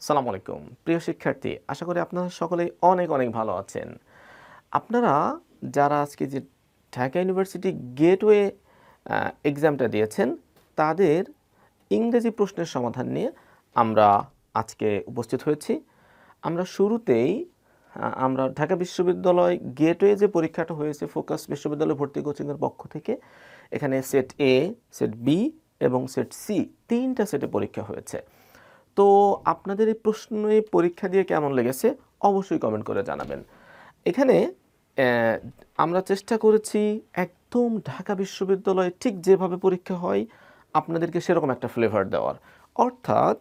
সালামু আলাইকুম প্রিয় শিক্ষার্থী, আশা করি আপনারা সকলেই অনেক অনেক ভালো আছেন। আপনারা যারা আজকে যে ঢাকা ইউনিভার্সিটি গেটওয়ে এক্সামটা দিয়েছেন, তাদের ইংরেজি প্রশ্নের সমাধান নিয়ে আমরা আজকে উপস্থিত হয়েছি। আমরা শুরুতেই আমরা ঢাকা বিশ্ববিদ্যালয় গেটওয়ে যে পরীক্ষাটা হয়েছে ফোকাস বিশ্ববিদ্যালয় ভর্তি কোচিংয়ের পক্ষ থেকে, এখানে সেট এ, সেট বি এবং সেট সি তিনটা সেটে পরীক্ষা হয়েছে। তো আপনাদের এই প্রশ্নে পরীক্ষা দিয়ে কেমন লেগেছে অবশ্যই কমেন্ট করে জানাবেন। এখানে আমরা চেষ্টা করেছি একদম ঢাকা বিশ্ববিদ্যালয়ে ঠিক যেভাবে পরীক্ষা হয় আপনাদেরকে সেরকম একটা ফ্লেভার দেওয়ার। অর্থাৎ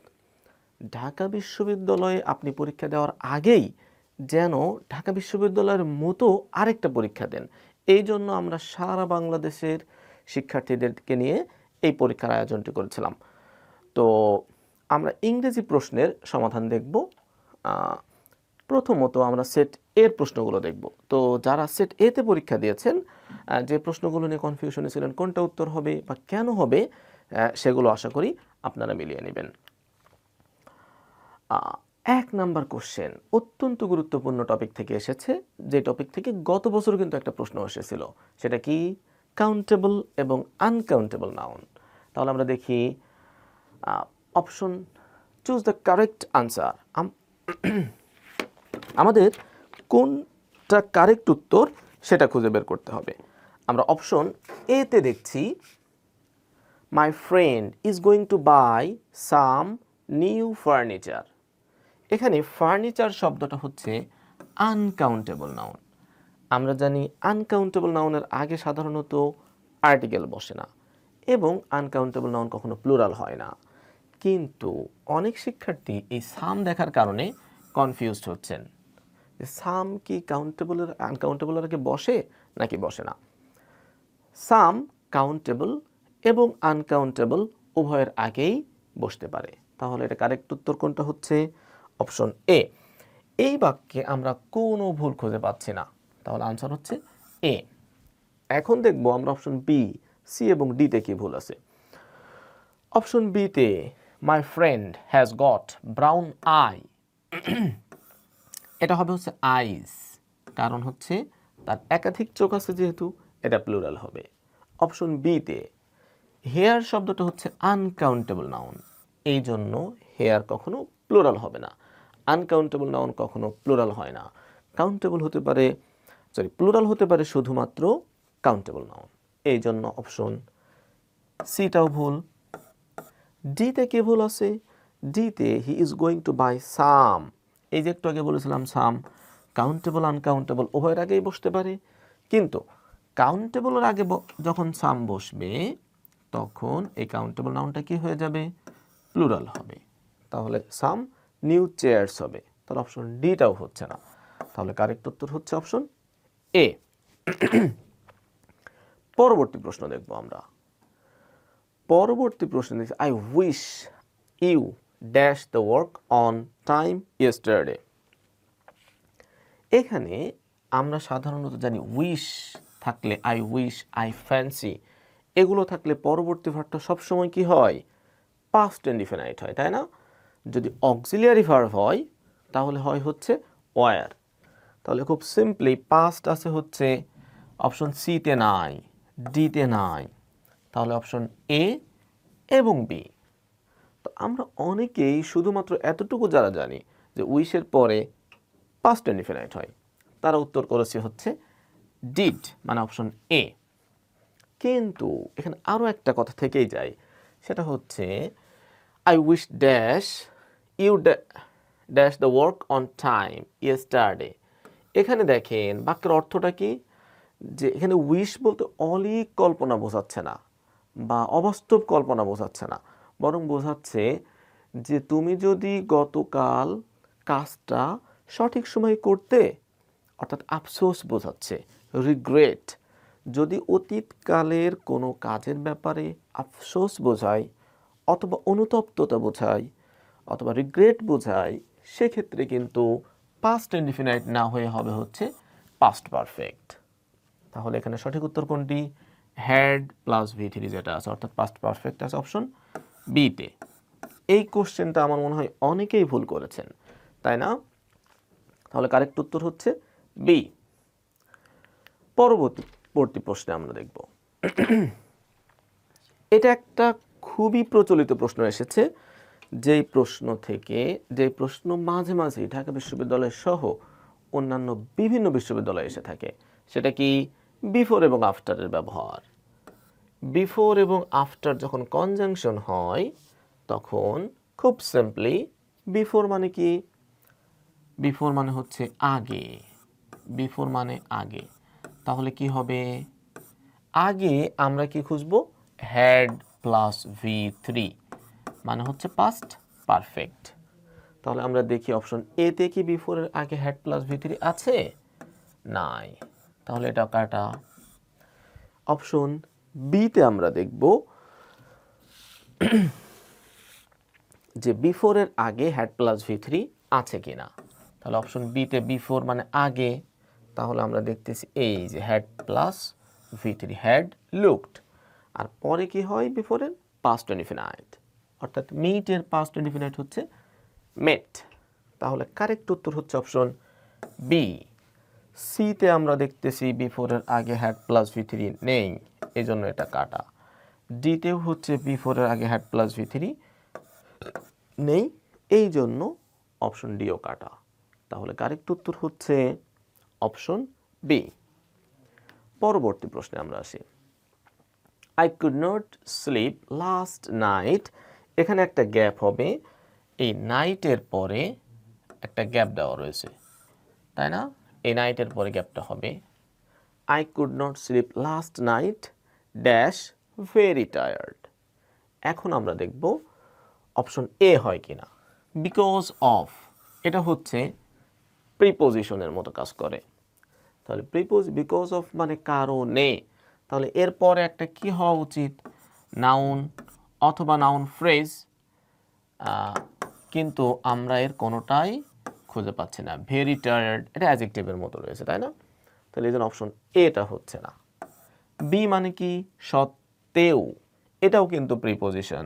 ঢাকা বিশ্ববিদ্যালয়ে আপনি পরীক্ষা দেওয়ার আগেই যেন ঢাকা বিশ্ববিদ্যালয়ের মতো আরেকটা পরীক্ষা দেন। এই জন্য আমরা সারা বাংলাদেশের শিক্ষার্থীদেরকে নিয়ে এই পরীক্ষার আয়োজনটি করেছিলাম। তো আমরা ইংরেজি প্রশ্নের সমাধান দেখব। প্রথমত আমরা সেট এর প্রশ্নগুলো দেখব। তো যারা সেট এতে পরীক্ষা দিয়েছেন, যে প্রশ্নগুলো নিয়ে কনফিউশনে ছিলেন কোনটা উত্তর হবে বা কেন হবে, সেগুলো আশা করি আপনারা মিলিয়ে নেবেন। 1 নাম্বার কোশ্চেন অত্যন্ত গুরুত্বপূর্ণ টপিক থেকে এসেছে, যে টপিক থেকে গত বছর কিন্তু একটা প্রশ্ন এসেছিল। সেটা কি? কাউন্টেবল এবং আনকাউন্টেবল নাউন। তাহলে আমরা দেখি option choose the correct answer. আমাদের কোনটা কারেক্ট উত্তর সেটা খুঁজে বের করতে হবে। আমরা অপশন এতে দেখছি, my friend is going to buy some new furniture. এখানে ফার্নিচার শব্দটা হচ্ছে আনকাউন্টেবল নাউন। আমরা জানি আনকাউন্টেবল নাউনের আগে সাধারণত আর্টিকেল বসে না এবং আনকাউন্টেবল নাউন কখনো প্লুরাল হয় না। কিন্তু অনেক শিক্ষার্থী এই সাম দেখার কারণে কনফিউজড হচ্ছেন যে সাম কি কাউন্টেবলের আনকাউন্টেবলের আগে বসে নাকি বসে না। সাম কাউন্টেবল এবং আনকাউন্টেবল উভয়ের আগেই বসতে পারে। তাহলে এটা কারেক্ট উত্তর কোনটা হচ্ছে? Option A. এই বাক্যে আমরা কোনো ভুল খুঁজে পাচ্ছি না, তাহলে আনসার হচ্ছে এ। এখন দেখব আমরা অপশন বি, সি এবং ডিতে কি ভুল আছে। অপশন বিতে my friend has got brown I, এটা হবে হচ্ছে আইস, কারণ হচ্ছে তার একাধিক চোখ আছে, যেহেতু এটা প্লুরাল হবে। অপশন বিতে হেয়ার শব্দটা হচ্ছে আনকাউন্টেবল নাউন, এই জন্য হেয়ার কখনো প্লুরাল হবে না। আনকাউন্টেবল নাউন কখনো প্লুরাল হয় না। কাউন্টেবল হতে পারে, প্লুরাল হতে পারে শুধুমাত্র কাউন্টেবল নাউন, এই জন্য অপশন সিটাও ভুল। ডিতে কে ভুল আছে? ডিতে he is going to buy some, এই যে একটু আগে বলেছিলাম সাম কাউন্টেবল আনকাউন্টেবল উভয়ের আগেই বসতে পারে, কিন্তু কাউন্টেবলের আগে যখন সাম বসবে তখন এই কাউন্টেবল নাউনটা কি হয়ে যাবে? প্লুরাল হবে। তাহলে সাম নিউ চেয়ারস হবে। তাহলে অপশন ডিটাও হচ্ছে না। তাহলে কারেক্ট উত্তর হচ্ছে অপশন এ। পরবর্তী প্রশ্ন দেখব আমরা। পরবর্তী প্রশ্ন দেখছি, I wish you dash the work on time yesterday. এখানে আমরা সাধারণত জানি উইশ থাকলে আই উইশ, আই ফ্যান্সি, এগুলো থাকলে পরবর্তী ভার্বটা সবসময় কি হয়? পাস্ট ইনডিফিনাইট হয়, তাই না? যদি অক্সিলিয়ারি ভার্ব হয় তাহলে হয় হচ্ছে ওয়ার। তাহলে খুব সিম্পলি পাস্ট আছে হচ্ছে অপশন সিতে নাই, ডিতে নাই, তাহলে অপশন এ এবং বি। তো আমরা অনেকেই শুধুমাত্র এতটুকু যারা জানি যে উইশের পরে পাস্ট ইনডিফিনাইট হয়, তারা উত্তর করেছে হচ্ছে ডিড, মানে অপশন এ। কিন্তু এখানে আরও একটা কথা থেকেই যায়, সেটা হচ্ছে I wish dash you dash the work on time yesterday. এখানে দেখেন বাক্যের অর্থটা কি, যে এখানে উইশ বলতে অলীক কল্পনা বোঝাচ্ছে না বা অবাস্তব কল্পনা বোঝাচ্ছে না, বরং বোঝাচ্ছে যে তুমি যদি গতকাল কাজটা সঠিক সময়ে করতে, অর্থাৎ আফসোস বোঝাচ্ছে, রিগ্রেট। যদি অতীতকালের কোনো কাজের ব্যাপারে আফসোস বোঝায় অথবা অনুতপ্ততা বোঝায় অথবা রিগ্রেট বোঝায়, সেক্ষেত্রে কিন্তু পাস্ট ইনডিফিনাইট না হয়ে হবে হচ্ছে পাস্ট পারফেক্ট। তাহলে এখানে সঠিক উত্তর কোনটি? হ্যাড প্লাস ভি থ্রি যেটা আছে, অর্থাৎ পাস্ট পারফেক্ট আছে অপশন বিতে। এই কোশ্চেনটা আমার মনে হয় অনেকেই ভুল করেছেন, তাই না? তাহলে কারেক্ট উত্তর হচ্ছে বি। পরবর্তী প্রশ্নে আমরা দেখব, এটা একটা খুবই প্রচলিত প্রশ্ন এসেছে, যেই প্রশ্ন মাঝে মাঝে ঢাকা বিশ্ববিদ্যালয় সহ অন্যান্য বিভিন্ন বিশ্ববিদ্যালয়ে এসে থাকে। সেটা কি? বিফোর এবং আফটারের ব্যবহার। বিফোর এবং আফটার যখন কনজাংশন হয় তখন খুব সিম্পলি বিফোর মানে কি? বিফোর মানে হচ্ছে আগে, বিফোর মানে আগে। তাহলে কি হবে? আগে আমরা কি খুঁজবো? হ্যাড প্লাস V3 মানে হচ্ছে পাস্ট পারফেক্ট। তাহলে আমরা দেখি অপশন এ তে কি বিফোর এর আগে হ্যাড প্লাস V3 আছে? নাই, তাহলে এটা কাটা। অপশন বি তে আমরা দেখব যে বিফোর এর আগে হ্যাড প্লাস V3 আছে কিনা। তাহলে অপশন বি তে বিফোর মানে আগে, তাহলে আমরা দেখতেছি এই যে had plus V3, had looked. আর পরে কি হয় বিফোরের? পাস্ট ইনডিফিনাইট, অর্থাৎ মিট এর পাস্ট ইনডিফিনাইট হচ্ছে মেট। তাহলে কারেক্ট উত্তর হচ্ছে অপশন বি। সি তে আমরা দেখতেছি বিফোরের আগে হ্যাড প্লাস V3 নেই, এই জন্য এটা কাটা। ডি তেও হচ্ছে বিফোরের আগে হ্যাড প্লাস V3 নেই, এই জন্য অপশন ডিও কাটা। তাহলে কারেক্ট উত্তর হচ্ছে অপশন বি। পরবর্তী প্রশ্নে আমরা আসি। I could not sleep last night, এখানে একটা গ্যাপ হবে, এই নাইটের পরে একটা গ্যাপ দেওয়া রয়েছে, তাই না? এই নাইটের পরে গ্যাপটা হবে I could not sleep last night dash very tired। এখন আমরা দেখব অপশন এ হয় কিনা। বিকজ অফ, এটা হচ্ছে প্রিপোজিশনের মতো কাজ করে। তাহলে বিকজ অফ মানে কারণে, তাহলে এরপরে একটা কি হওয়া উচিত? নাউন অথবা নাউন ফ্রেজ, কিন্তু আমরা এর কোনোটাই খুঁজে পাচ্ছি না। ভেরি টায়ার্ড এটা অ্যাডজেক্টিভের মতো রয়েছে, তাই না? তাহলে এই জন্য অপশন এটা হচ্ছে না। বি মানে কি? সত্ত্বেও, এটাও কিন্তু প্রিপোজিশন,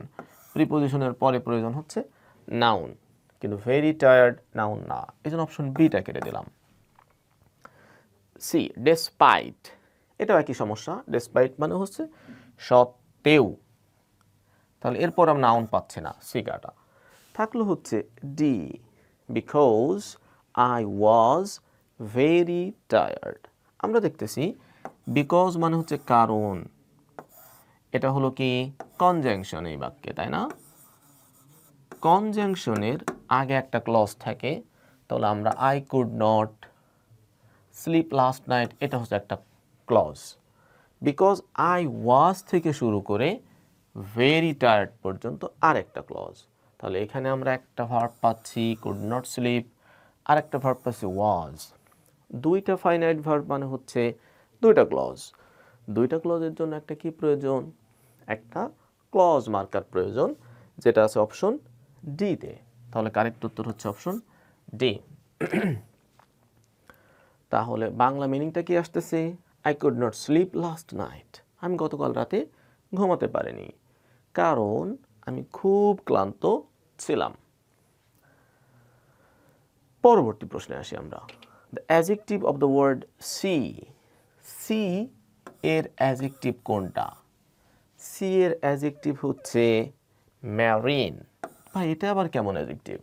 প্রিপোজিশনের পরে প্রয়োজন হচ্ছে নাউন, কিন্তু ভেরি টায়ার্ড নাউন না, এই জন্য অপশন বিটা কেটে দিলাম। সি ডেসপাইট, এটাও একই সমস্যা, ডেসপাইট মানে হচ্ছে সত্ত্বেও, তাহলে এরপর আমরা নাউন পাচ্ছি না, সি কাটা। থাকলো হচ্ছে D, because I was very tired. আমরা দেখতেছি বিকজ মানে হচ্ছে কারণ, এটা হলো কি কনজাংশন এই বাক্যে, তাই না? কনজাংশনের আগে একটা ক্লজ থাকে, তাহলে আমরা I could not sleep last night, এটা হচ্ছে একটা ক্লজ। বিকজ আই ওয়াজ থেকে শুরু করে ভেরি টায়ার্ড পর্যন্ত আরেকটা ক্লজ। তাহলে এখানে আমরা একটা ভার্ব পাচ্ছি কুড নট স্লিপ, আর একটা ভার্ব পাচ্ছি ওয়াজ। দুইটা ফাইনাইট ভার্ব মানে হচ্ছে দুইটা ক্লজ। দুইটা ক্লজের জন্য একটা কি প্রয়োজন? একটা ক্লজ মার্কার প্রয়োজন, যেটা আছে অপশন ডি তে। তাহলে কারেক্ট উত্তর হচ্ছে অপশন ডি। তাহলে বাংলা মিনিংটা কি আসতেছে? I could not sleep last night, আমি গতকাল রাতে ঘুমাতে পারিনি কারণ আমি খুব ক্লান্ত ছিলাম। পরবর্তী প্রশ্নে আসি আমরা। The adjective of the word sea, sea এর অ্যাডজেক্টিভ কোনটা? সি এর অ্যাডজেক্টিভ হচ্ছে ম্যারিন। ভাই এটা আবার কেমন অ্যাডজেক্টিভ?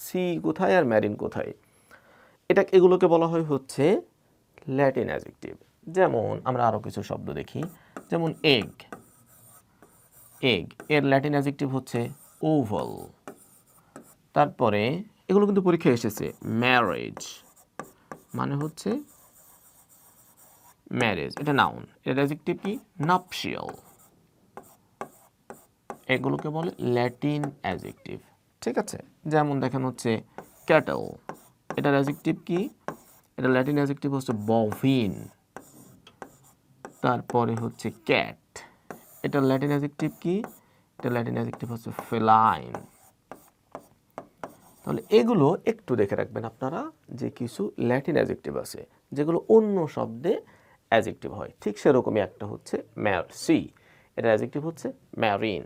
সি কোথায় আর ম্যারিন কোথায়? এগুলোকে বলা হয় হচ্ছে ল্যাটিন অ্যাডজেক্টিভ। যেমন আমরা আরও কিছু শব্দ দেখি, যেমন এগ, এগ এর ল্যাটিন অ্যাডজেক্টিভ হচ্ছে ওভাল। তারপরে এগুলো কিন্তু পরীক্ষায় এসেছে, ম্যারেজ মানে হচ্ছে ম্যারেজ, এটা নাউন, এর অ্যাডজেক্টিভ কি? নাপশিয়াল। এগুলোকে বলে ল্যাটিন অ্যাডজেক্টিভ, ঠিক আছে? যেমন দেখেন হচ্ছে ক্যাটল, এটার অ্যাডজেক্টিভ কি? এটা ল্যাটিন অ্যাডজেক্টিভ হচ্ছে বভিন। তারপরে হচ্ছে ক্যাট, এটার ল্যাটিন অ্যাডজেক্টিভ কি? এটা ল্যাটিন অ্যাডজেক্টিভ হচ্ছে ফেলাইন। তাহলে এগুলো একটু দেখে রাখবেন আপনারা, যে কিছু ল্যাটিন অ্যাডজেক্টিভ আছে যেগুলো অন্য শব্দে অ্যাডজেক্টিভ হয়। ঠিক সেরকমই একটা হচ্ছে সি, এটার অ্যাডজেক্টিভ হচ্ছে ম্যারিন।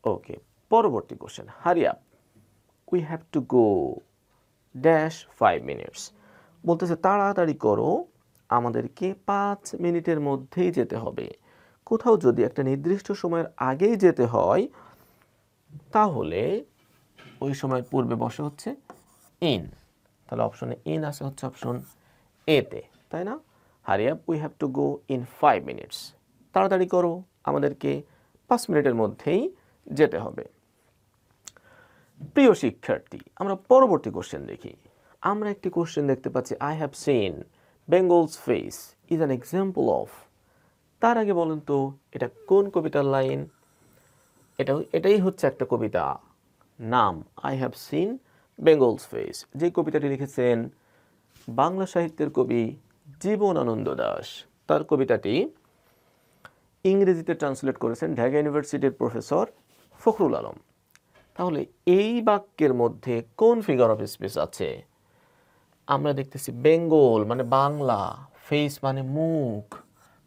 ওকে, পরবর্তী question, hurry up, we have to go dash 5 minutes. বলতেছে তাড়াতাড়ি করো, আমাদেরকে 5 মিনিটের মধ্যেই যেতে হবে। কোথাও যদি একটা নির্দিষ্ট সময়ের আগেই যেতে হয় তাহলে ওই সময়ের পূর্বে বসে হচ্ছে ইন। তাহলে অপশনে ইন আছে হচ্ছে অপশন এতে, তাই না? Hurry up, we have to go in 5 minutes. তাড়াতাড়ি করো, আমাদেরকে 5 মিনিটের মধ্যেই যেতে হবে। প্রিয় শিক্ষার্থী, আমরা পরবর্তী কোশ্চেন দেখি। আমরা একটি কোশ্চেন দেখতে পাচ্ছি, I have seen Bengal's face is an example of. তার আগে বলেন তো এটা কোন কবিতার লাইন? এটাই হচ্ছে একটা কবিতা নাম, I have seen Bengal's face, যে কবিতাটি লিখেছেন বাংলা সাহিত্যের কবি জীবনানন্দ দাশ। তার কবিতাটি ইংরেজিতে ট্রান্সলেট করেছেন ঢাকা ইউনিভার্সিটির প্রফেসর ফখরুল আলম। তাহলে এই বাক্যের মধ্যে কোন ফিগার অফ স্পিচ আছে? আমরা দেখতেছি বেঙ্গল মানে বাংলা, ফেস মানে মুখ,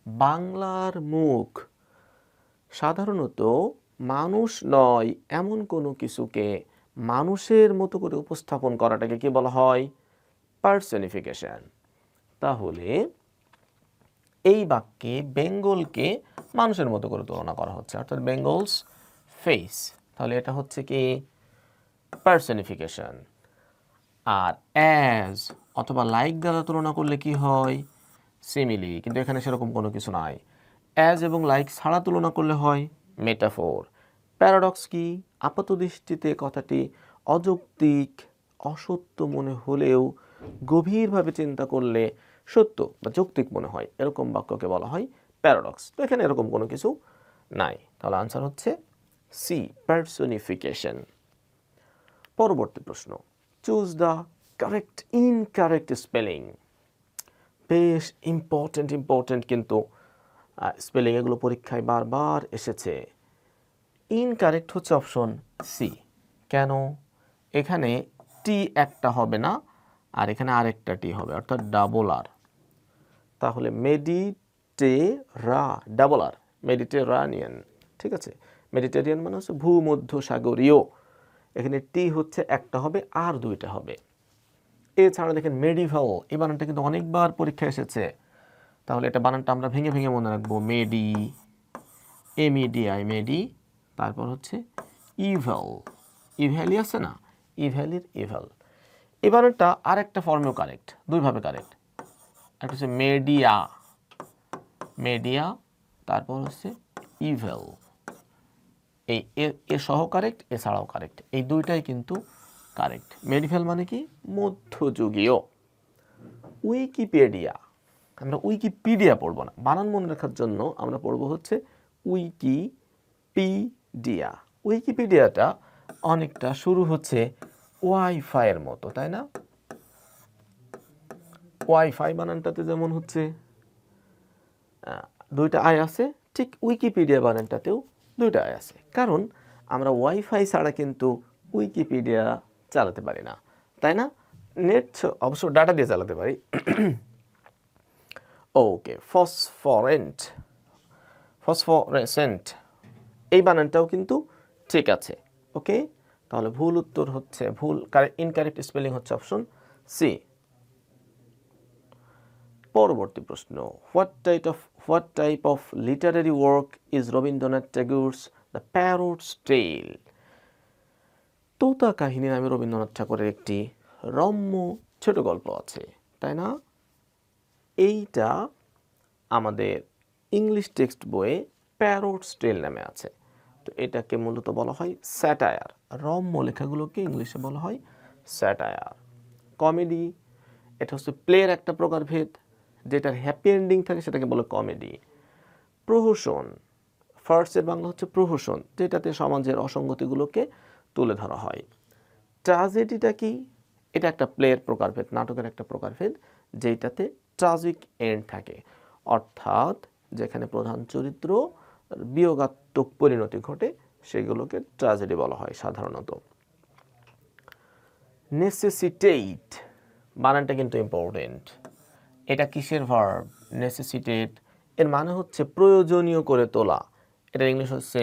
বাংলার মুখ। সাধারণত মানুষ নয় এমন কোনো কিছুকে মানুষের মতো করে উপস্থাপন করাটাকে কি বলা হয়? পার্সনিফিকেশন। তাহলে এই বাক্যে বেঙ্গলকে মানুষের মতো করে তুলনা করা হচ্ছে, অর্থাৎ বেঙ্গলস ফেস। তাহলে এটা হচ্ছে কি পার্সনিফিকেশন। আর অ্যাজ অথবা লাইক দ্বারা তুলনা করলে কি হয়? সিমিলি। কিন্তু এখানে সেরকম কোনো কিছু নাই। অ্যাজ এবং লাইক ছাড়া তুলনা করলে হয় মেটাফোর। প্যারাডক্স কি? আপাত দৃষ্টিতে কথাটি অযৌক্তিক, অসত্য মনে হলেও গভীরভাবে চিন্তা করলে সত্য বা যৌক্তিক মনে হয়, এরকম বাক্যকে বলা হয় প্যারাডক্স। তো এখানে এরকম কোনো কিছু নাই। তাহলে আনসার হচ্ছে সি, পার্সনিফিকেশন। পরবর্তী প্রশ্ন, choose the correct incorrect spelling. বেশ ইম্পর্টেন্ট কিন্তু স্পেলিং, এগুলো পরীক্ষায় বারবার এসেছে। ইনকারেক্ট হচ্ছে অপশন সি। কেন? এখানে টি একটা হবে না, আর এখানে আরেকটা টি হবে, অর্থাৎ ডাবল আর। তাহলে মেডিটেরা, ডাবল আর, মেডিটেরানিয়ান। ঠিক আছে, মেডিটেরিয়ান মানে হচ্ছে ভূমধ্য সাগরীয়। এখানে টি হচ্ছে একটা হবে আর দুইটা হবে। এছাড়া দেখেন মেডিভাল, এই বানানটা কিন্তু অনেকবার পরীক্ষা এসেছে। তাহলে এটা বানানটা আমরা ভেঙে ভেঙে মনে রাখবো, মেডি, এমইডিআই মেডি, তারপর হচ্ছে ইভ্যাল, ইভ্যালি আছে না, ইভ্যালির ইভ্যাল। এই বানানটা আর একটা ফর্মেও কারেক্ট, দুইভাবে কারেক্ট। একটা হচ্ছে মেডিয়া, মেডিয়া, তারপর হচ্ছে ইভ্যাল। এই এ সহ কারেক্ট, এছাড়াও কারেক্ট, এই দুইটাই কিন্তু কারেক্ট। মেডিভ্যাল মানে কি? মধ্যযুগীয়। উইকিপিডিয়া, আমরা উইকিপিডিয়া পড়বো না, বানান মনে রাখার জন্য আমরা পড়বো হচ্ছে উইকিপিডিয়া। উইকিপিডিয়াটা অনেকটা শুরু হচ্ছে ওয়াইফাইয়ের মতো, তাই না? ওয়াইফাই বানানটাতে যেমন হচ্ছে দুইটা আই আছে, ঠিক উইকিপিডিয়া বানানটাতেও দুইটা আই আছে। কারণ আমরা ওয়াইফাই ছাড়া কিন্তু উইকিপিডিয়া চালাতে পারি না, তাই না? নেট অবশ্য ডাটা দিয়ে চালাতে পারি। ওকে, ফসফরেন্ট, ফসফরেসেন্ট, এই বানানটাও কিন্তু ঠিক আছে। ওকে, তাহলে ভুল উত্তর হচ্ছে, ইনকারেক্ট স্পেলিং হচ্ছে অপশন সি। পরবর্তী প্রশ্ন, what type of literary work is Rabindranath Tagore's the parrot's tale? তোতা কাহিনী নামে রবীন্দ্রনাথ ঠাকুরের একটি রম্য ছোট গল্প আছে, তাই না? এইটা আমাদের ইংলিশ টেক্সট বইয়ে প্যারটস টেল নামে আছে। তো এটাকে মূলত বলা হয় স্যাটায়ার। রম্য লেখাগুলোকে ইংলিশে বলা হয় স্যাটায়ার। কমেডি, এটা হচ্ছে প্লের একটা প্রকারভেদ, যেটার হ্যাপি এন্ডিং থাকে সেটাকে বলে কমেডি। প্রহসন, ফার্স্টের বাংলা হচ্ছে প্রহসন, যেটাতে সমাজের অসঙ্গতিগুলোকে তুলে ধরা হয়। ট্র্যাজেডিটা কি? এটা একটা প্লের প্রকারভেদ, নাটকের একটা প্রকারভেদ, যেটাতে ট্রাজিক এন্ড থাকে, অর্থাৎ যেখানে প্রধান চরিত্র বিয়োগাত্মক পরিণতি ঘটে সেগুলোকে ট্র্যাজেডি বলা হয় সাধারণত। নেসেসিটেট বানানটা কিন্তু ইম্পর্টেন্ট। এটা কিসের ভার্ব? নেসেসিটেট। এর মানে হচ্ছে প্রয়োজনীয় করে তোলা। এটা ইংলিশ হচ্ছে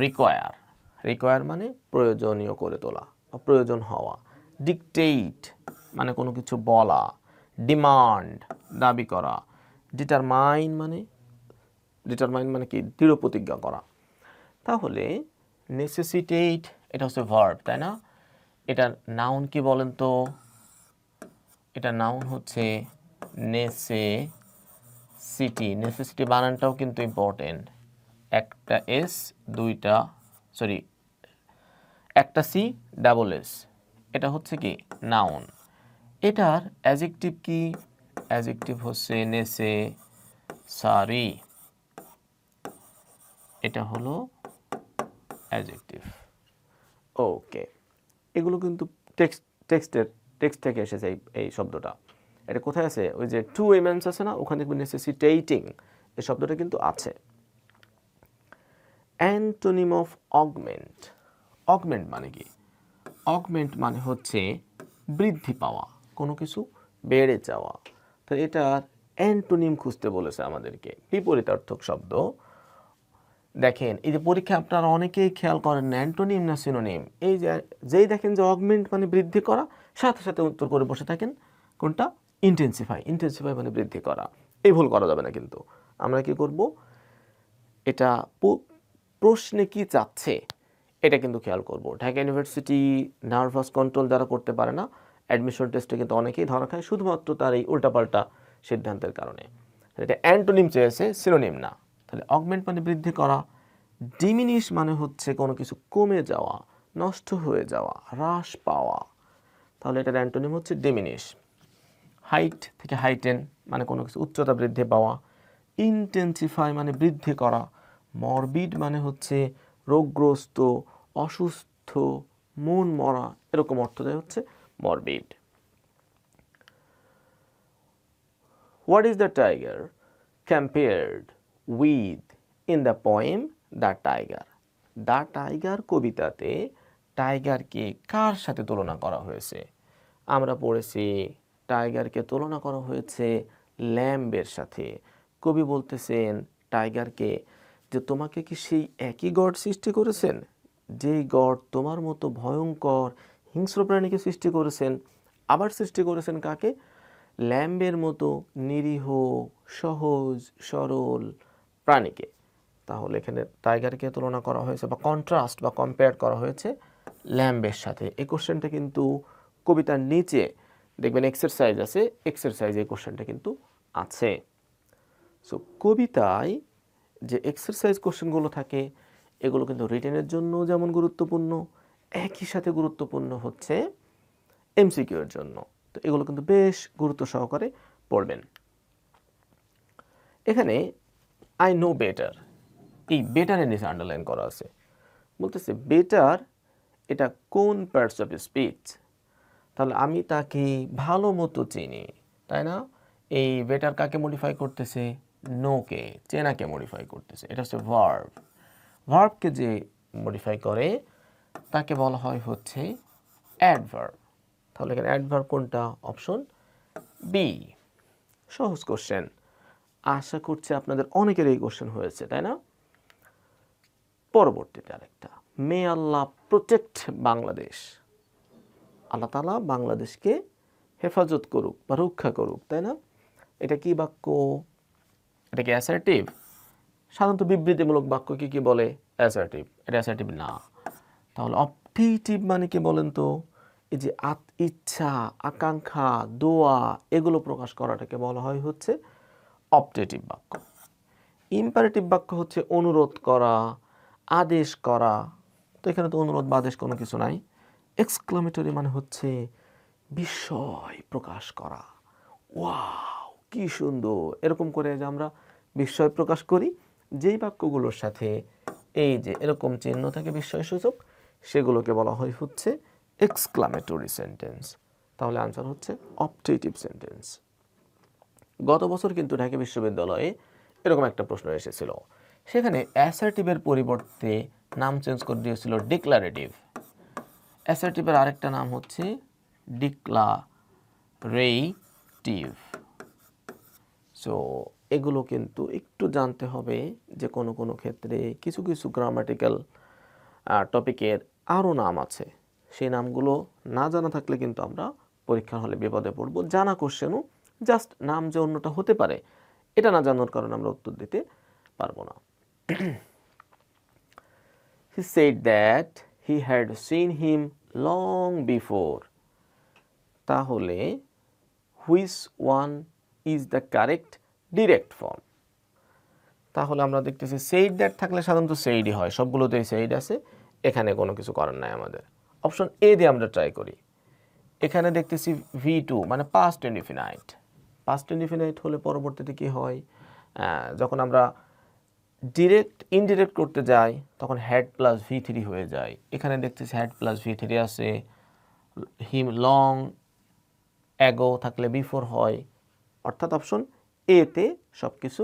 রিকোয়ার। রিকোয়ার মানে প্রয়োজনীয় করে তোলা বা প্রয়োজন হওয়া। ডিকটেট মানে কোনো কিছু বলা। ডিমান্ড দাবি করা। ডিটারমাইন মানে কি দৃঢ় প্রতিজ্ঞা করা। তাহলে নেসেসিটেট এটা হচ্ছে ভার্ব, তাই না? এটার নাউন কি বলেন তো? এটা নাউন হচ্ছে নেসেসিটি বানানটাও কিন্তু ইম্পর্টেন্ট। একটা সি ডাবল এস, এটা হচ্ছে কি নাউন। এটার অ্যাডজেক্টিভ কি? অ্যাডজেক্টিভ হচ্ছে নেসেসারি, এটা হলো অ্যাডজেক্টিভ। ওকে, এগুলো কিন্তু টেক্সট থেকে এসেছে এই শব্দটা। এটা কোথায় আছে? ওই যে টু এমেন্স আছে না, ওখানে নেসেসিটেটিং এই শব্দটা কিন্তু আছে। Antonym of augment. অগমেন্ট মানে কি? অগমেন্ট মানে হচ্ছে বৃদ্ধি পাওয়া, কোনো কিছু বেড়ে যাওয়া। তো এটার অ্যান্টোনিম খুঁজতে বলেছে আমাদেরকে, বিপরীতার্থক শব্দ। দেখেন এই যে পরীক্ষায় আপনারা অনেকেই খেয়াল করেন না অ্যান্টোনিম না সিনোনিম। এই যে যেই দেখেন যে অগমেন্ট মানে বৃদ্ধি করা, সাথে সাথে উত্তর করে বসে থাকেন কোনটা? ইন্টেন্সিফাই। ইন্টেন্সিফাই মানে বৃদ্ধি করা। এই ভুল করা যাবে না কিন্তু। আমরা কি করব? এটা প্রশ্নে কি চাচ্ছে এটা কিন্তু খেয়াল করব। ঢাকা ইউনিভার্সিটি নার্ভাস কন্ট্রোল যারা করতে পারে না, অ্যাডমিশন টেস্টে কিন্তু অনেকেই ধরা খায় শুধুমাত্র তার এই উল্টাপাল্টা সিদ্ধান্তের কারণে। এটা অ্যান্টোনিম চেয়েছে, সিনোনিম না। তাহলে অগমেন্ট মানে বৃদ্ধি করা। ডিমিনিশ মানে হচ্ছে কোনো কিছু কমে যাওয়া, নষ্ট হয়ে যাওয়া, হ্রাস পাওয়া। তাহলে এটার অ্যান্টোনিম হচ্ছে ডিমিনিশ। হাইট থেকে হাইটেন মানে কোনো কিছু উচ্চতা বৃদ্ধি পাওয়া। ইন্টেন্সিফাই মানে বৃদ্ধি করা। মরবিড মানে হচ্ছে রোগগ্রস্ত, অসুস্থ, মন মরা, এরকম অর্থ দেয় হচ্ছে morbid. What is the tiger compared with in the poem the tiger? The tiger কবিতাতে টাইগারকে কার সাথে তুলনা করা হয়েছে? আমরা পড়েছি টাইগারকে তুলনা করা হয়েছে ল্যাম্বের সাথে। কবি বলতেছেন টাইগারকে যে তোমাকে কি সেই একই গড সৃষ্টি করেছেন যেই গড তোমার মতো ভয়ঙ্কর হিংস্র প্রাণীকে সৃষ্টি করেছেন? আবার সৃষ্টি করেছেন কাকে? ল্যাম্বের মতো নিরীহ, সহজ সরল প্রাণীকে। তাহলে এখানে টাইগারকে তুলনা করা হয়েছে বা কন্ট্রাস্ট বা কম্পেয়ার করা হয়েছে ল্যাম্বের সাথে। এই কোশ্চেনটা কিন্তু কবিতার নিচে দেখবেন এক্সারসাইজ আছে, এক্সারসাইজে এই কোশ্চেনটা কিন্তু আছে। সো কবিতায় যে এক্সারসাইজ কোশ্চেনগুলো থাকে এগুলো কিন্তু রিটেনের জন্য যেমন গুরুত্বপূর্ণ, একই সাথে গুরুত্বপূর্ণ হচ্ছে এমসিকিউ এর জন্য। তো এগুলো কিন্তু বেশ গুরুত্ব সহকারে পড়বেন। এখানে আই নো বেটার, এই বেটারের নিচে আন্ডারলাইন করা আছে। বলতেছে বেটার এটা কোন পার্টস অফ স্পিচ? তাহলে আমি তাকে ভালো মতো চিনি, তাই না? এই বেটার কাকে মডিফাই করতেছে? নোকে, চেনাকে মডিফাই করতেছে। এটা হচ্ছে ভার্ব। ভার্বকে যে মডিফাই করে তাকে বলা হয় হচ্ছে অ্যাডভার্ব। তাহলে এখানে অ্যাডভার্ব কোনটা? Option B. সহজ কোশ্চেন, আশা করছি আপনাদের অনেকের এই কোশ্চেন হয়েছে, তাই না? পরবর্তীতে আরেকটা, মে আল্লাহ প্রোটেক্ট বাংলাদেশ। আল্লাহ তাআলা বাংলাদেশকে হেফাজত করুক বা রক্ষা করুক, তাই না? এটা কি বাক্য? এটা কি অ্যাসার্টিভ? সাধারণত বিবৃতিমূলক বাক্য কি বলে? অ্যাসার্টিভ। এটা অ্যাসার্টিভ না। তাহলে অপটেটিভ মানে কি বলেন তো? এই যে ইচ্ছা, আকাঙ্ক্ষা, দোয়া এগুলো প্রকাশ করাটাকে বলা হয় হচ্ছে অপটেটিভ বাক্য। ইম্পারেটিভ বাক্য হচ্ছে অনুরোধ করা, আদেশ করা। তো এখানে তো অনুরোধ বা আদেশ কোনো কিছু নাই। এক্সক্লামেটরি মানে হচ্ছে বিস্ময় প্রকাশ করা। ওয়াও কি সুন্দর, এরকম করে যে আমরা বিস্ময় প্রকাশ করি যেই বাক্যগুলোর সাথে এই যে এরকম চিহ্ন থাকে বিস্ময়সূচক, সেগুলোকে বলা হয় হচ্ছে এক্সক্লামেটরি সেন্টেন্স। তাহলে আনসার হচ্ছে অপটেটিভ সেন্টেন্স। গত বছর কিন্তু ঢাকা বিশ্ববিদ্যালয়ে এরকম একটা প্রশ্ন এসেছিল, সেখানে অ্যাসার্টিভের পরিবর্তে নাম চেঞ্জ করে দিয়েছিল ডিক্লারেটিভ। অ্যাসার্টিভের আরেকটা নাম হচ্ছে ডিক্লারেটিভ। সো এগুলো কিন্তু একটু জানতে হবে যে কোনো কোনো ক্ষেত্রে কিছু কিছু গ্রামাটিক্যাল টপিকের আরও নাম আছে, সেই নামগুলো না জানা থাকলে কিন্তু আমরা পরীক্ষার হলে বিপদে পড়ব। জানা কোশ্চেনও জাস্ট নাম যে অন্যটা হতে পারে এটা না জানার কারণে আমরা উত্তর দিতে পারবো না। He said that he had seen him long before. তাহলে which one is the correct direct form? তাহলে আমরা দেখতেছি said that থাকলে সাধারণত saidই হয়, সবগুলোতেই said আছে, এখানে কোনো কিছু করার নাই আমাদের। অপশন এ দিয়ে আমরা ট্রাই করি। এখানে দেখতেছি V2 মানে past indefinite। past indefinite হলে পরবর্তীতে কি হয়, যখন আমরা ডিরেক্ট ইনডিরেক্ট করতে যাই তখন হ্যাড প্লাস V3 হয়ে যায়। এখানে দেখতেছি হ্যাড প্লাস V3 আছে। হিম লং অ্যাগো থাকলে বিফোর হয়, অর্থাৎ অপশন এতে সব কিছু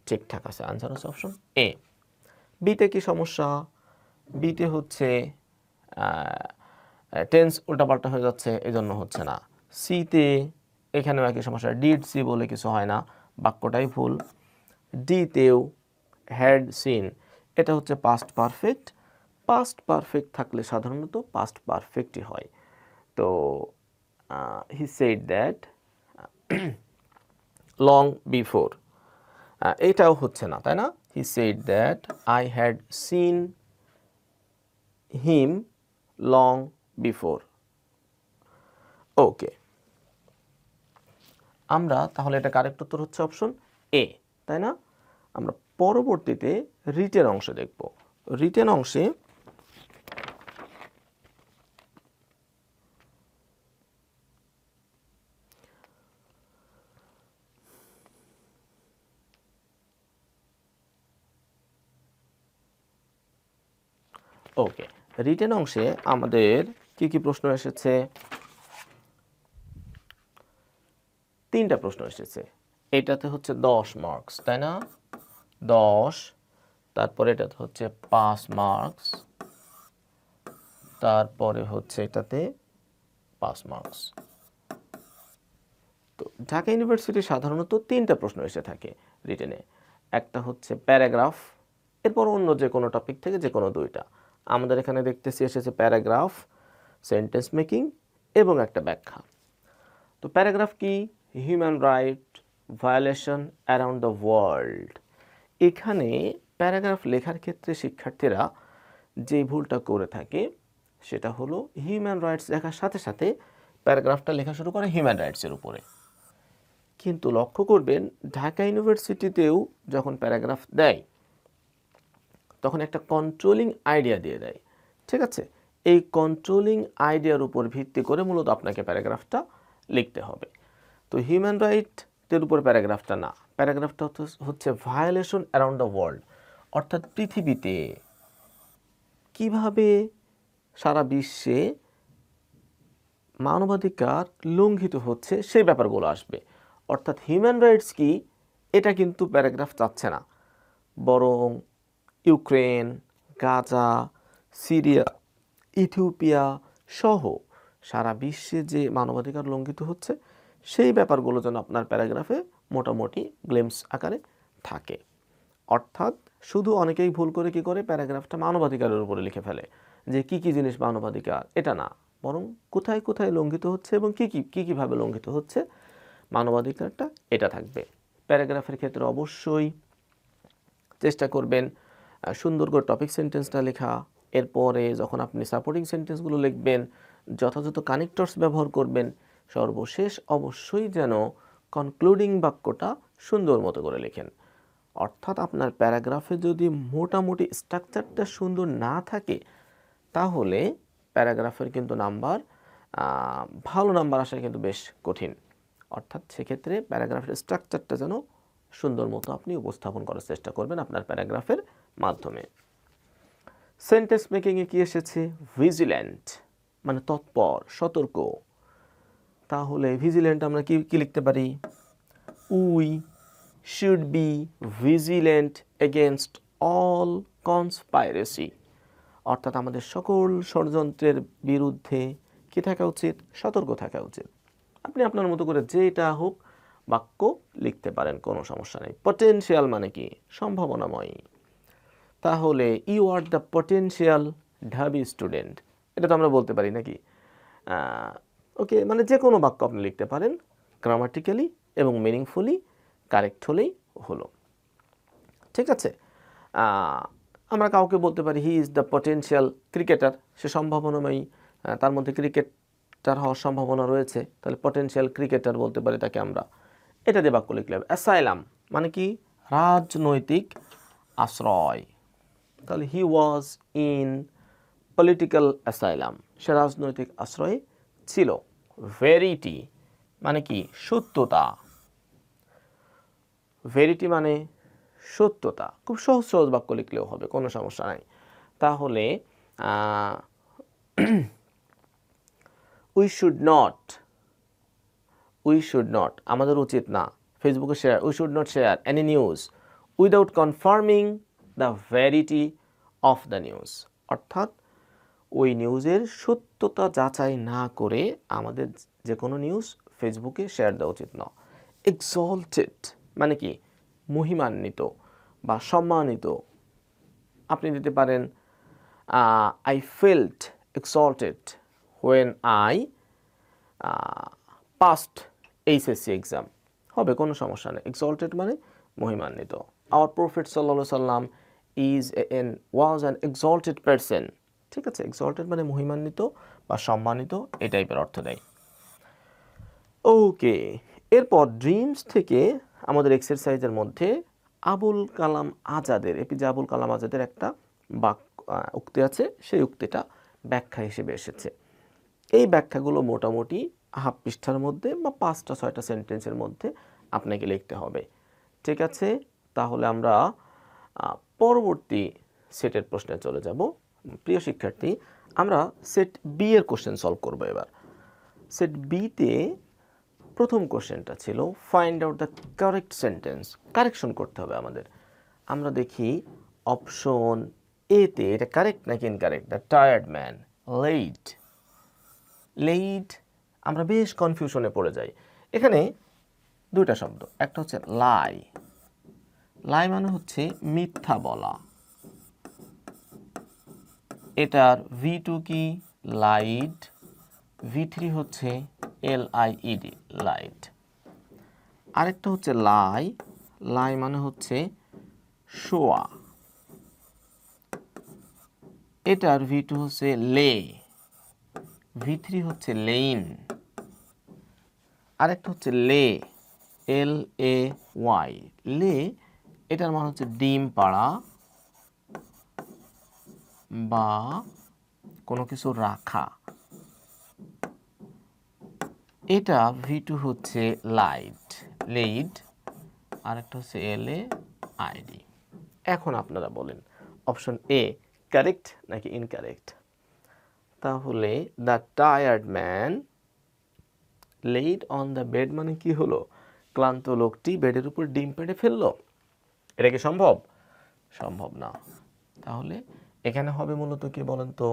ঠিকঠাক আছে। আনসার হচ্ছে অপশন এ। বিতে কি সমস্যা, বিতে হচ্ছে টেন্স উল্টাপাল্টা হয়ে যাচ্ছে, এজন্য হচ্ছে না। সিতে এখানেও একই সমস্যা, ডিড সি বলে কিছু হয় না, বাক্যটাই ভুল। ডিতেও হ্যাড সিন, এটা হচ্ছে পাস্ট পারফেক্ট। পাস্ট পারফেক্ট থাকলে সাধারণত পাস্ট পারফেক্টই হয়। তো he said that long before, এটাও হচ্ছে না, তাই না? He said that I had seen him long before. Okay, আমরা তাহলে এটা কারেক্ট উত্তর হচ্ছে অপশন এ, তাই না? আমরা পরবর্তীতে রিটেন অংশ দেখব। রিটেন অংশে ওকে, রিটেন অংশে আমাদের কি কি প্রশ্ন এসেছে? 3টা প্রশ্ন এসেছে। এটাতে হচ্ছে 10 মার্কস, তাই না? 10, তারপরে এটাতে হচ্ছে 5 মার্কস, তারপরে হচ্ছে এটাতে 5 মার্কস। তো ঢাকা ইউনিভার্সিটি সাধারণত 3টা প্রশ্ন এসে থাকে রিটেনে। একটা হচ্ছে প্যারাগ্রাফ, এরপর অন্য যে কোনো টপিক থেকে যে কোনো 2টা। আমাদের এখানে দেখতেছি এসেছে প্যারাগ্রাফ, সেন্টেন্স মেকিং এবং একটা ব্যাখ্যা। তো প্যারাগ্রাফ কি? Human right violation around the world. এখানে প্যারাগ্রাফ লেখার ক্ষেত্রে শিক্ষার্থীরা যে ভুলটা করে থাকে সেটা হলো হিউম্যান রাইটস লেখার সাথে সাথে প্যারাগ্রাফটা লেখা শুরু করে হিউম্যান রাইটসের উপরে। কিন্তু লক্ষ্য করবেন ঢাকা ইউনিভার্সিটিতেও যখন প্যারাগ্রাফ দেয় তখন একটা কন্ট্রোলিং আইডিয়া দিয়ে দেয়, ঠিক আছে? এই কন্ট্রোলিং আইডিয়ার উপর ভিত্তি করে মূলত আপনাকে প্যারাগ্রাফটা লিখতে হবে। তো হিউম্যান রাইটের উপর প্যারাগ্রাফটা না, প্যারাগ্রাফটা হচ্ছে ভায়োলেশন অ্যারাউন্ড দ্য ওয়ার্ল্ড, অর্থাৎ পৃথিবীতে কিভাবে সারা বিশ্বে মানবাধিকার লঙ্ঘিত হচ্ছে সেই ব্যাপারগুলো আসবে। অর্থাৎ হিউম্যান রাইটস কি এটা কিন্তু প্যারাগ্রাফ চাচ্ছে না, বরং ইউক্রেন, গাজা, সিরিয়া, ইথিওপিয়া সহ সারা বিশ্বে যে মানবাধিকার লঙ্ঘিত হচ্ছে সেই ব্যাপারগুলো যেন আপনার প্যারাগ্রাফে মোটামুটি গ্লিমস আকারে থাকে। অর্থাৎ শুধু অনেকেই ভুল করে কি করে প্যারাগ্রাফটা মানবাধিকারের উপরে লিখে ফেলে যে কি কি জিনিস মানবাধিকার, এটা না, বরং কোথায় কোথায় লঙ্ঘিত হচ্ছে এবং কীভাবে লঙ্ঘিত হচ্ছে মানবাধিকারটা এটা থাকবে। প্যারাগ্রাফের ক্ষেত্রে অবশ্যই চেষ্টা করবেন সুন্দর করে টপিক সেন্টেন্সটা লেখা। এরপরে যখন আপনি সাপোর্টিং সেন্টেন্সগুলো লিখবেন যথাযথ কানেক্টরস ব্যবহার করবেন। সর্বশেষ অবশ্যই যেন কনক্লুডিং বাক্যটা সুন্দর মতো করে লেখেন। অর্থাৎ আপনার প্যারাগ্রাফে যদি মোটামুটি স্ট্রাকচারটা সুন্দর না থাকে তাহলে প্যারাগ্রাফের কিন্তু ভালো নাম্বার আসা কিন্তু বেশ কঠিন। অর্থাৎ সেক্ষেত্রে প্যারাগ্রাফের স্ট্রাকচারটা যেন সুন্দর মতো আপনি উপস্থাপন করার চেষ্টা করবেন আপনার প্যারাগ্রাফের মাধ্যমে। সেন্টেন্স মেকিংয়ে কি এসেছে? ভিজিল্যান্ট মানে তৎপর, সতর্ক। তাহলে ভিজিল্যান্ট আমরা কি লিখতে পারি? We should be vigilant against all conspiracy, অর্থাৎ আমাদের সকল ষড়যন্ত্রের বিরুদ্ধে কি থাকা উচিত? সতর্ক থাকা উচিত। আপনি আপনার মতো করে যেটা হোক বাক্য লিখতে পারেন, কোনো সমস্যা নেই। পটেনশিয়াল মানে কি? সম্ভাবনাময়। তাহলে ইউ আর দ্য পটেনশিয়াল ঢাবি স্টুডেন্ট, এটা তো আমরা বলতে পারি নাকি? ওকে, মানে যে কোনো বাক্য আপনি লিখতে পারেন, গ্রামাটিক্যালি এবং মিনিংফুলি কারেক্ট হলেই হলো। ঠিক আছে, আমরা কাউকে বলতে পারি he is the potential cricketer, সে সম্ভাবনাময়ী, তার মধ্যে ক্রিকেটার হওয়ার সম্ভাবনা রয়েছে, তাহলে পটেনশিয়াল ক্রিকেটার বলতে পারি তাকে আমরা। এটা দিয়ে বাক্য লিখলে হবে। অ্যাসাইলাম মানে কি? রাজনৈতিক আশ্রয়, তাহলে হি ওয়াজ ইন পলিটিক্যাল অ্যাসাইলাম, সে রাজনৈতিক আশ্রয়ে ছিল। ভেরিটি মানে কি? সত্যতা, ভেরিটি মানে সত্যতা। খুব সহজ সহজ বাক্য লিখলেও হবে, কোনো সমস্যা নাই। তাহলে উই শুড নট, আমাদের উচিত না ফেসবুকে share, we should not share any news without confirming the verity of the news, অর্থাৎ ওই নিউজের সত্যতা যাচাই না করে আমাদের যে কোনো নিউজ ফেসবুকে শেয়ার দেওয়া উচিত না। এক্সল্টেড মানে কি? মহিমান্বিত বা সম্মানিত। আপনি দিতে পারেন I felt exalted when I past HSC exam, হবে, কোনো সমস্যা নেই। এক্সল্টেড মানে মহিমান্বিত। আওয়ার প্রফেট সাল্লাল্লাহু আলাইহি সাল্লাম ওয়াজ অ্যান এক্সল্টেড পারসন। ঠিক আছে, এক্সল্টেড মানে মহিমান্বিত বা সম্মানিত, এই টাইপের অর্থ দেয়। ওকে, এরপর ড্রিমস থেকে আমাদের এক্সারসাইজের মধ্যে আবুল কালাম আজাদের, এপিজে আবুল কালাম আজাদের একটা উক্তি আছে, সেই উক্তিটা ব্যাখ্যা হিসেবে এসেছে। এই ব্যাখ্যাগুলো মোটামুটি হাফ পৃষ্ঠার মধ্যে বা 5-6টা সেন্টেন্সের মধ্যে আপনাকে লিখতে হবে। ঠিক আছে, তাহলে আমরা পরবর্তী সেটের প্রশ্নে চলে যাব। প্রিয় শিক্ষার্থী, আমরা সেট বি এর কোশ্চেন সলভ করব এবার। সেট বিতে প্রথম কোশ্চেনটা ছিল find out the correct sentence, correction করতে হবে আমাদের। আমরা দেখি অপশন এতে এটা কারেক্ট নাকি incorrect. The tired man laid, আমরা বেশ কনফিউশনে পড়ে যাই। এখানে দুইটা শব্দ, একটা হচ্ছে লাই, লাই মানে হচ্ছে মিথ্যা বলা, এটার V2 কি? লাইড, V3 হচ্ছে LIED, লাইট। আরেকটা হচ্ছে লাই, লাই মানে হচ্ছে শোয়া, এটার V2 হচ্ছে লে, V3 হচ্ছে লেইন। আরেকটা হচ্ছে লে, LAY, লে, এটার মানে হচ্ছে ডিম পাড়া বা কোনো কিছু রাখা, এটা V2 হচ্ছে লাইট, লেইড। আরেকটা হচ্ছে LAID। এখন আপনারা বলেন অপশন এ কারেক্ট নাকি ইনকারেক্ট? তাহলে the tired man laid on the bed মানে কি হলো? ক্লান্ত লোকটি বেডের উপর ডিম পেড়ে ফেললো। এটা কি সম্ভব? সম্ভব না। তাহলে এখানে হবে মূলত কি বলেন তো?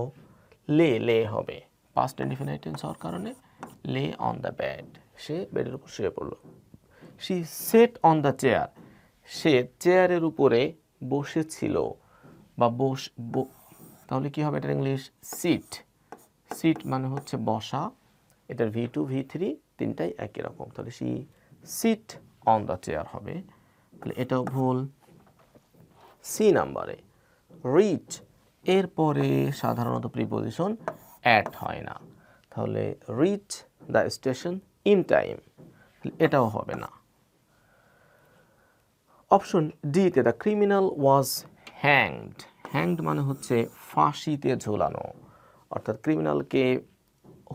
লে হবে, পাস্ট ইনডিফিনিট টেন্স হওয়ার কারণে লে অন দ্য বেড, সে বেডের উপর শুয়ে পড়লো। She sat on the chair, সে চেয়ারের উপরে বসেছিল বা তাহলে কি হবে এটার ইংলিশ? সিট, সিট মানে হচ্ছে বসা, এটার V2 V3 তিনটাই একই রকম, তাহলে she sit on the chair হবে। তাহলে এটাও ভুল। সি নাম্বারে রিচ, এরপরে সাধারণত প্রিপোজিশন অ্যাড হয় না, তাহলে reach the station in time, এটাও হবে না। অপশন ডিতে the criminal was hanged, hanged মানে হচ্ছে ফাঁসিতে ঝোলানো, অর্থাৎ ক্রিমিনালকে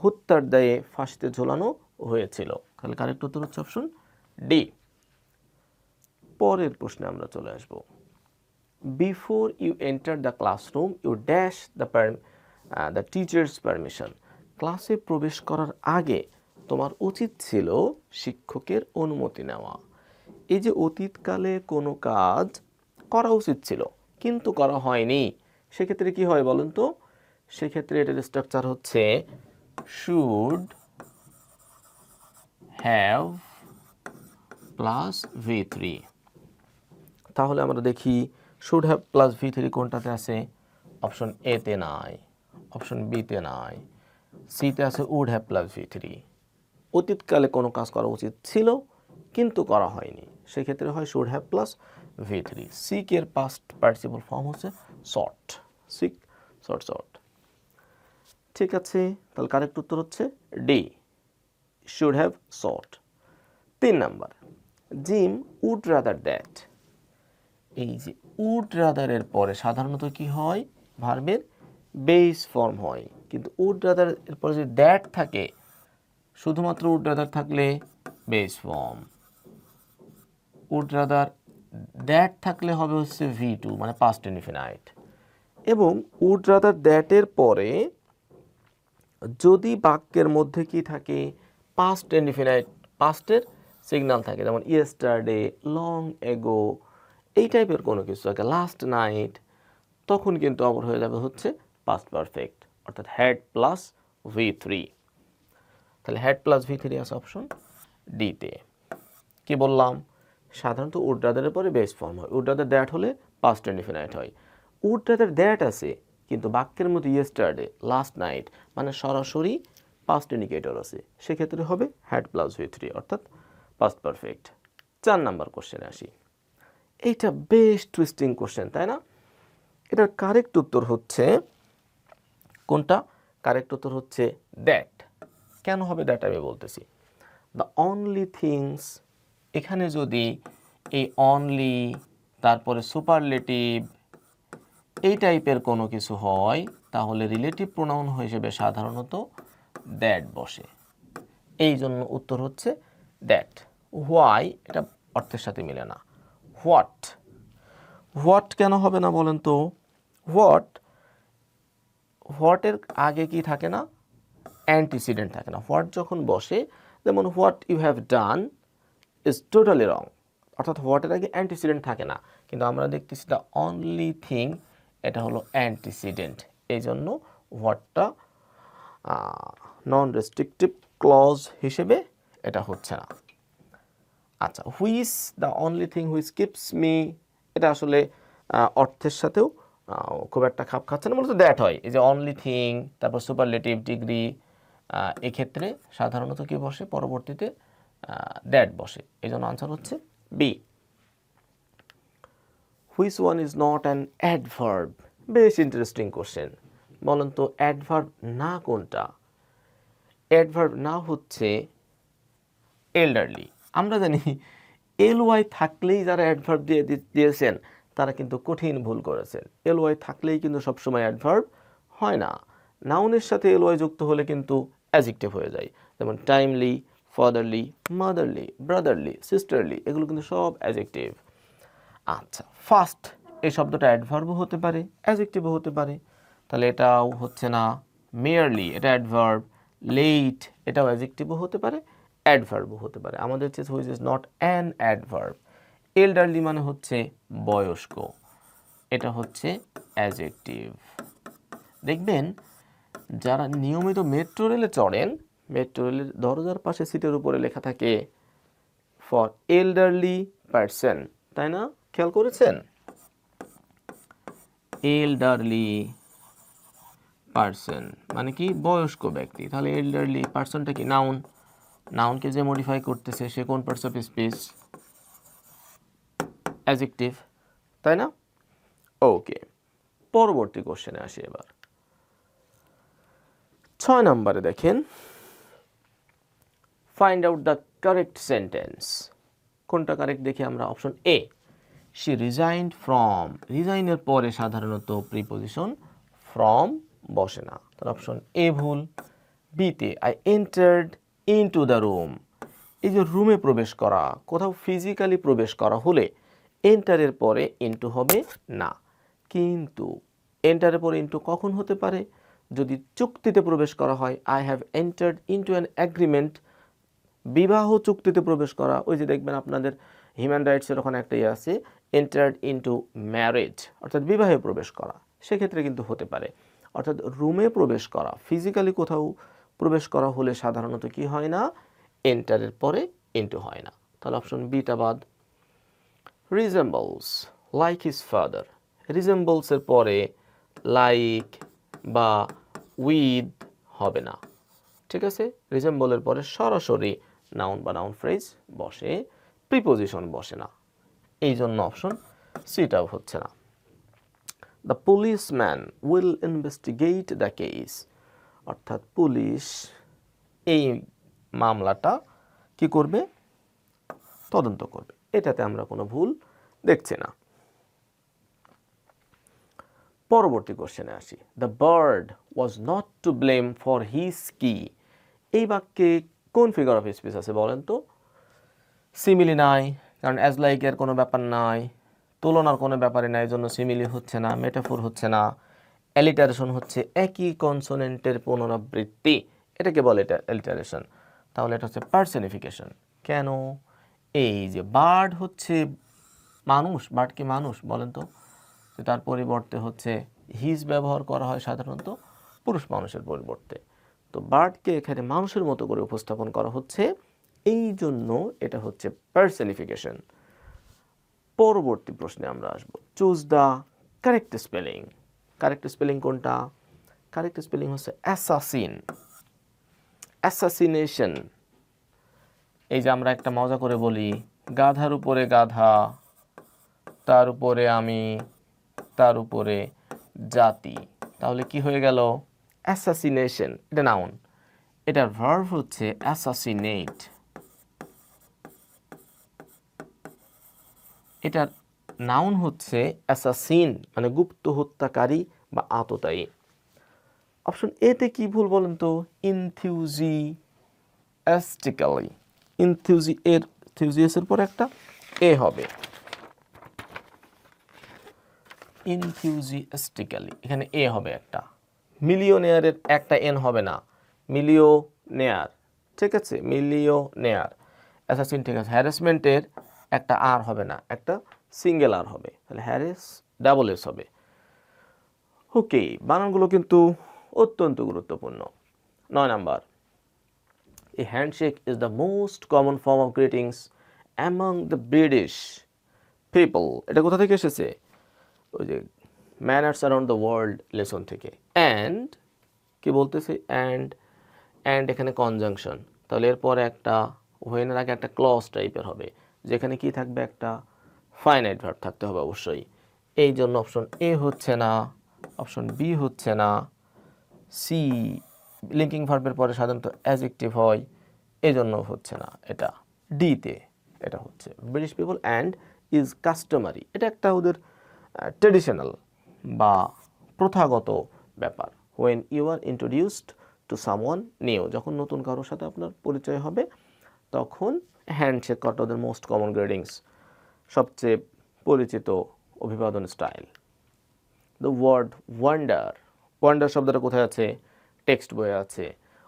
হত্যার দায়ে ফাঁসিতে ঝোলানো হয়েছিল। তাহলে কারেক্ট উত্তর হচ্ছে অপশন ডি। পরের প্রশ্নে আমরা চলে আসব। Before you enter the classroom you dash the teacher's permission, ক্লাসে প্রবেশ করার আগে তোমার উচিত ছিল শিক্ষকের অনুমতি নেওয়া। এই যে অতীতকালে কোনো কাজ করা উচিত ছিল কিন্তু করা হয়নি, সেক্ষেত্রে কি হয় বলুন তো? সেক্ষেত্রে এটার স্ট্রাকচার হচ্ছে শুড হ্যাভ প্লাস V3। তাহলে আমরা দেখি শুড হ্যাভ প্লাস V3 কোনটাতে আছে? অপশন এতে নাই, অপশন বিতে নাই, সিতে আছে উড হ্যাভ প্লাস V3। অতীতকালে কোনো কাজ করা উচিত ছিল কিন্তু করা হয়নি, সেক্ষেত্রে হয় should have plus V3। Seek এর পাস্ট পার্টিসিপল ফর্ম হচ্ছে সট, সিক সট সট। ঠিক আছে, তাহলে কারেক্ট উত্তর হচ্ছে D, should have sought. 3 number, Jim would rather that. এই যে উড রাদারের পরে সাধারণত কি হয়, ভার্বের বেস ফর্ম হয়, কিন্তু উড রাদার এর পরে যদি দ্যাট থাকে, শুধুমাত্র উড রাদার থাকলে base form, would rather that থাকলে হবে হচ্ছে V2 মানে পাস্ট ইনডিফিনাইট। এবং উড রাদার দ্যাটের পরে যদি বাক্যের মধ্যে কি থাকে, পাস্ট ইনডিফিনাইট, পাস্টের সিগন্যাল থাকে, যেমন ইয়েস্টারডে, লং এগো, এই টাইপের কোনো কিছু থাকে, লাস্ট নাইট, তখন কিন্তু আবার হয়ে যাবে হচ্ছে পাস্ট পারফেক্ট, অর্থাৎ হ্যাড প্লাস V3। তাহলে হ্যাড প্লাস V3 আছে অপশন ডিতে। কি বললাম, সাধারণত উড রাদারের পরে বেস ফর্ম হয়, উড রাদার দ্যাট হলে পাস্ট ইনডিফিনাইট হয়। উড রাদার দ্যাট আছে কিন্তু বাক্যের মধ্যে ইয়েস্টারডে, লাস্ট নাইট মানে সরাসরি পাস্ট ইন্ডিকেটর আছে, সেক্ষেত্রে হবে হ্যাড প্লাস V3 অর্থাৎ পাস্ট পারফেক্ট। 4 নাম্বার কোশ্চেনে আসি। এইটা বেশ টুইস্টিং কোশ্চেন, তাই না? এটার কারেক্ট উত্তর হচ্ছে কোনটা? কারেক্ট উত্তর হচ্ছে দ্যাট। কেন হবে দ্যাট আমি বলতেছি। দ্য অনলি থিংস, এখানে যদি এই অনলি তারপরে সুপারলেটিভ এই টাইপের কোনো কিছু হয়, তাহলে রিলেটিভ প্রোনাউন হিসেবে সাধারণত দ্যাট বসে, এই জন্য উত্তর হচ্ছে দ্যাট। হোয়াই এটা অর্থের সাথে মিলে না। হোয়াট, হোয়াট কেন হবে না বলেন তো? হোয়াট, হোয়াটের আগে কি থাকে না, অ্যান্টিসিডেন্ট থাকে না। হোয়াট যখন বসে, যেমন what you have done is totally wrong, অর্থাৎ হোয়াটের আগে অ্যান্টিসিডেন্ট থাকে না, কিন্তু আমরা দেখতেছি দ্য অনলি থিং, এটা হলো অ্যান্টিসিডেন্ট, এই জন্য হোয়াটটা নন রেস্ট্রিকটিভ ক্লজ হিসেবে এটা হচ্ছে না। আচ্ছা, which, the only thing which keeps me, এটা আসলে অর্থের সাথেও খুব একটা খাপ খাচ্ছে না, মূলত দ্যাট হয়। এই যে অনলি থিং, তারপর সুপারলেটিভ, ডিগ্রি, এক্ষেত্রে সাধারণত কি বসে, পরবর্তীতে দ্যাট বসে, এই জন্য আনসার হচ্ছে B. Which one is not an adverb, বেশ ইন্টারেস্টিং কোশ্চেন। বলেন তো অ্যাডভার্ব না কোনটা? অ্যাডভার্ব না হচ্ছে এল্ডারলি। আমরা জানি LY থাকলেই যারা অ্যাডভার্ব দিয়েছেন তারা কিন্তু কঠিন ভুল করেছেন। LY থাকলেই কিন্তু সবসময় অ্যাডভার্ব হয় না। নাউনের সাথে LY যুক্ত হলে কিন্তু অ্যাডজেক্টিভ হয়ে যায়, যেমন টাইমলি, ফাদারলি, মাদারলি, ব্রাদারলি, সিস্টারলি, এগুলো কিন্তু সব অ্যাডজেক্টিভ। আচ্ছা, ফার্স্ট এই শব্দটা অ্যাডভার্বও হতে পারে, অ্যাডজেক্টিভও হতে পারে, তাহলে এটাও হচ্ছে না। মেয়ারলি এটা অ্যাডভার্ব, লেট এটাও অ্যাডজেক্টিভও হতে পারে, অ্যাডভার্বও হতে পারে। আমাদের হচ্ছে which is not an adverb. Elderly মানে হচ্ছে বয়স্ক, এটা হচ্ছে অ্যাডজেক্টিভ। দেখবেন যারা নিয়মিত মেট্রো রেলে চড়েন, মেট্রো রেলের দরজার পাশে সিটের উপরে লেখা থাকে ফর এল্ডারলি পারসন, তাই না? খেয়াল করেছেন? এল্ডারলি পারসন মানে কি, বয়স্ক ব্যক্তি। তাহলে এল্ডারলি পারসনটা কি নাউন, নাউনকে যে মডিফাই করতেছে সে কোন পার্টস অফ স্পিচ? অ্যাডজেক্টিভ, তাই না? ওকে, পরবর্তী কোশ্চেনে আসি এবার। 6 নম্বরে দেখেন, find out the correct sentence. কোনটা কারেক্ট দেখি আমরা। Option A, she resigned from, রিজাইনের পরে সাধারণত প্রিপোজিশন ফ্রম বসে না, তার অপশন এ ভুল। বিতে, I entered into the room, এই যে রুমে প্রবেশ করা, কোথাও ফিজিক্যালি প্রবেশ করা হলে এন্টারের পরে ইনটু হবে না, কিন্তু এন্টারের পরে ইনটু কখন হতে পারে? যদি চুক্তিতে প্রবেশ করা হয়, I have entered into an agreement, বিবাহ চুক্তিতে প্রবেশ করা। ওই যে দেখবেন আপনাদের হিউম্যান রাইটসের ওখানে একটা ইয়ে আছে, এন্টার্ড ইনটু ম্যারেজ, অর্থাৎ বিবাহে প্রবেশ করা, সেক্ষেত্রে কিন্তু হতে পারে। অর্থাৎ রুমে প্রবেশ করা, ফিজিক্যালি কোথাও প্রবেশ করা হলে সাধারণত কি হয় না, এন্টারের পরে ইনটু হয় না, তাহলে অপশন বিটা বাদ। রিজেম্বলস লাইক হিজ ফাদার, রিজেম্বলসের পরে লাইক বা উইথ হবে না, ঠিক আছে। রিজেম্বলের পরে সরাসরি নাউন বা নাউন ফ্রেজ বসে, প্রিপোজিশন বসে না, এই জন্য অপশন সিটাও হচ্ছে না। The policeman will investigate the case, অর্থাৎ পুলিশ এই মামলাটা কি করবে, তদন্ত করবে, এটাতে আমরা কোনো ভুল দেখছি না। পরবর্তী কোশ্চেনে আসি। The bird was not to blame for his কি, এই বাক্যে কোন ফিগার অফ স্পিচ আছে বলেন তো? সিমিলি নাই, কারণ অ্যাজ লাইকের কোনো ব্যাপার নাই, তুলনার কোনো ব্যাপারে নাই, জন্য সিমিলি হচ্ছে না, মেটাফোর হচ্ছে না, অ্যালিটারেশন হচ্ছে একই কনসোনেন্টের পুনরাবৃত্তি, এটাকে বলে এটা অ্যালিটারেশন। তাহলে এটা হচ্ছে পার্সনিফিকেশন। কেন? এই যে বার্ড হচ্ছে মানুষ, বার্ড কি মানুষ বলেন তো? তার পরিবর্তে হচ্ছে হিজ ব্যবহার করা হয় সাধারণত পুরুষ মানুষের পরিবর্তে। তো বার্ডকে এখানে মানুষের মতো করে উপস্থাপন করা হচ্ছে, এই জন্য এটা হচ্ছে পার্সনিফিকেশন। পরবর্তী প্রশ্নে আমরা আসব। Choose the correct spelling. Correct spelling কোনটা? কারেক্ট স্পেলিং হচ্ছে অ্যাসাসিন, অ্যাসাসিনেশন। এই যে আমরা একটা মজা করে বলি, গাধার উপরে গাধা, তার উপরে আমি, তার উপরে জাতি, তাহলে কি হয়ে গেল? অ্যাসাসিনেশন, এটা নাউন, এটার ভার্ব হচ্ছে অ্যাসাসিনেট, এটার নাউন হচ্ছে অ্যাসাসিন, মানে গুপ্ত হত্যাকারী বা আততায়ী। অপশন এতে কি ভুল বলেন তো? ইনথিউজিয়াস্টিক্যালি, ইনথিউজিয়াসের পর একটা এ হবে, ইনথিউজিয়াস্টিক্যালি, এখানে এ হবে একটা। মিলিয়নেয়ারের একটা এন হবে না, মিলিয়নেয়ার, ঠিক আছে, মিলিয়নেয়ার। অ্যাসাসিন ঠিক আছে। হ্যারাসমেন্টের একটা আর হবে না, একটা সিঙ্গেল আর হবে, তাহলে হ্যারেস ডাবল এস হবে। ওকে, বানানগুলো কিন্তু অত্যন্ত গুরুত্বপূর্ণ। 9 number, A handshake is the most common form of greetings among the British people. এটা কোথা থেকে এসেছে? ওই যে manners around the world lesson থেকে। অ্যান্ড কি বলতেছে? অ্যান্ড এখানে কনজাংশন, তাহলে এরপরে একটা হোয়েনের আগে একটা ক্লজ টাইপের হবে, যেখানে কি থাকবে? একটা ফাইনাইট ভার্ব থাকতে হবে অবশ্যই। এই জন্য অপশন এ হচ্ছে না, অপশন বি হচ্ছে না, সি লিঙ্কিং ভার্বের পরে সাধারণত অ্যাডজেক্টিভ হয়, এই জন্য হচ্ছে না, এটা ডিতে এটা হচ্ছে। British people and is customary, এটা একটা ওদের ট্রেডিশনাল বা প্রথাগত ব্যাপার। When you are introduced to someone new, যখন নতুন কারোর সাথে আপনার পরিচয় হবে তখন হ্যান্ডশেক করাটা ওদের মোস্ট কমন গ্রিটিংস, সবচেয়ে পরিচিত অভিবাদন style. The word wonder, wonder শব্দটা কোথায় আছে? টেক্সট বইয়ে আছে।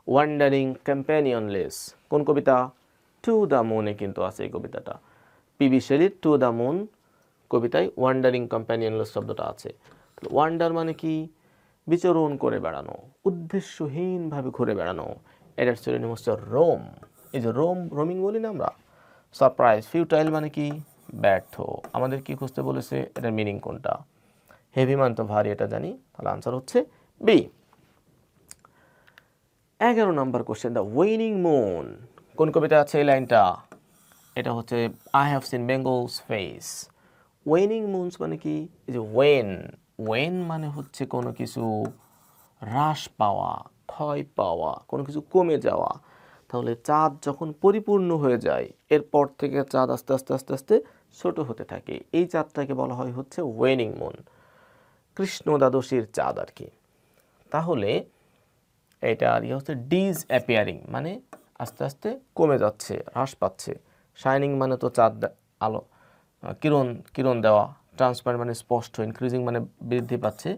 ওয়ান্ডারিং কম্প্যানিয়নলেস, কোন কবিতা? টু দ্য মুনে কিন্তু আছে এই কবিতাটা, পিবি শেলির টু দ্য মুন কবিতায় ওয়ান্ডারিং কম্প্যানিয়নলেস শব্দটা আছে। ওয়ান্ডার মানে কি? বিচরণ করে বেড়ানো, উদ্দেশ্যহীনভাবে ঘুরে বেড়ানো। এটার সিনোনিম হচ্ছে রোম। এই যে রোমিং বলি না আমরা। সারপ্রাইজ, ফিউটাইল মানে কি? ব্যর্থ। আমাদের কি খুঁজতে বলেছে? এটার মিনিং কোনটা? হেভি মান তো ভারী, এটা জানি, তাহলে আনসার হচ্ছে B. 11 number question, the waning moon, কোন কবিতা আছে এই লাইনটা? এটা হচ্ছে I have seen Bengal's face. Waning moons মানে কি? এই যে ওয়েন মানে হচ্ছে কোনো কিছু হ্রাস পাওয়া, ক্ষয় পাওয়া, কোনো কিছু কমে যাওয়া। তাহলে চাঁদ যখন পরিপূর্ণ হয়ে যায়, এরপর থেকে চাঁদ আস্তে আস্তে আস্তে আস্তে ছোট হতে থাকে, এই চাঁদটাকে বলা হয় হচ্ছে ওয়েনিং মুন, কৃষ্ণ দ্বাদশীর চাঁদ আর কি। তাহলে এটা আর হচ্ছে ডিজ অ্যাপিয়ারিং, মানে আস্তে আস্তে কমে যাচ্ছে, হ্রাস পাচ্ছে। শাইনিং মানে তো চাঁদ, আলো, কিরণ দেওয়া। ট্রান্সপারেন্ট মানে স্পষ্ট। ইনক্রিজিং মানে বৃদ্ধি পাচ্ছে,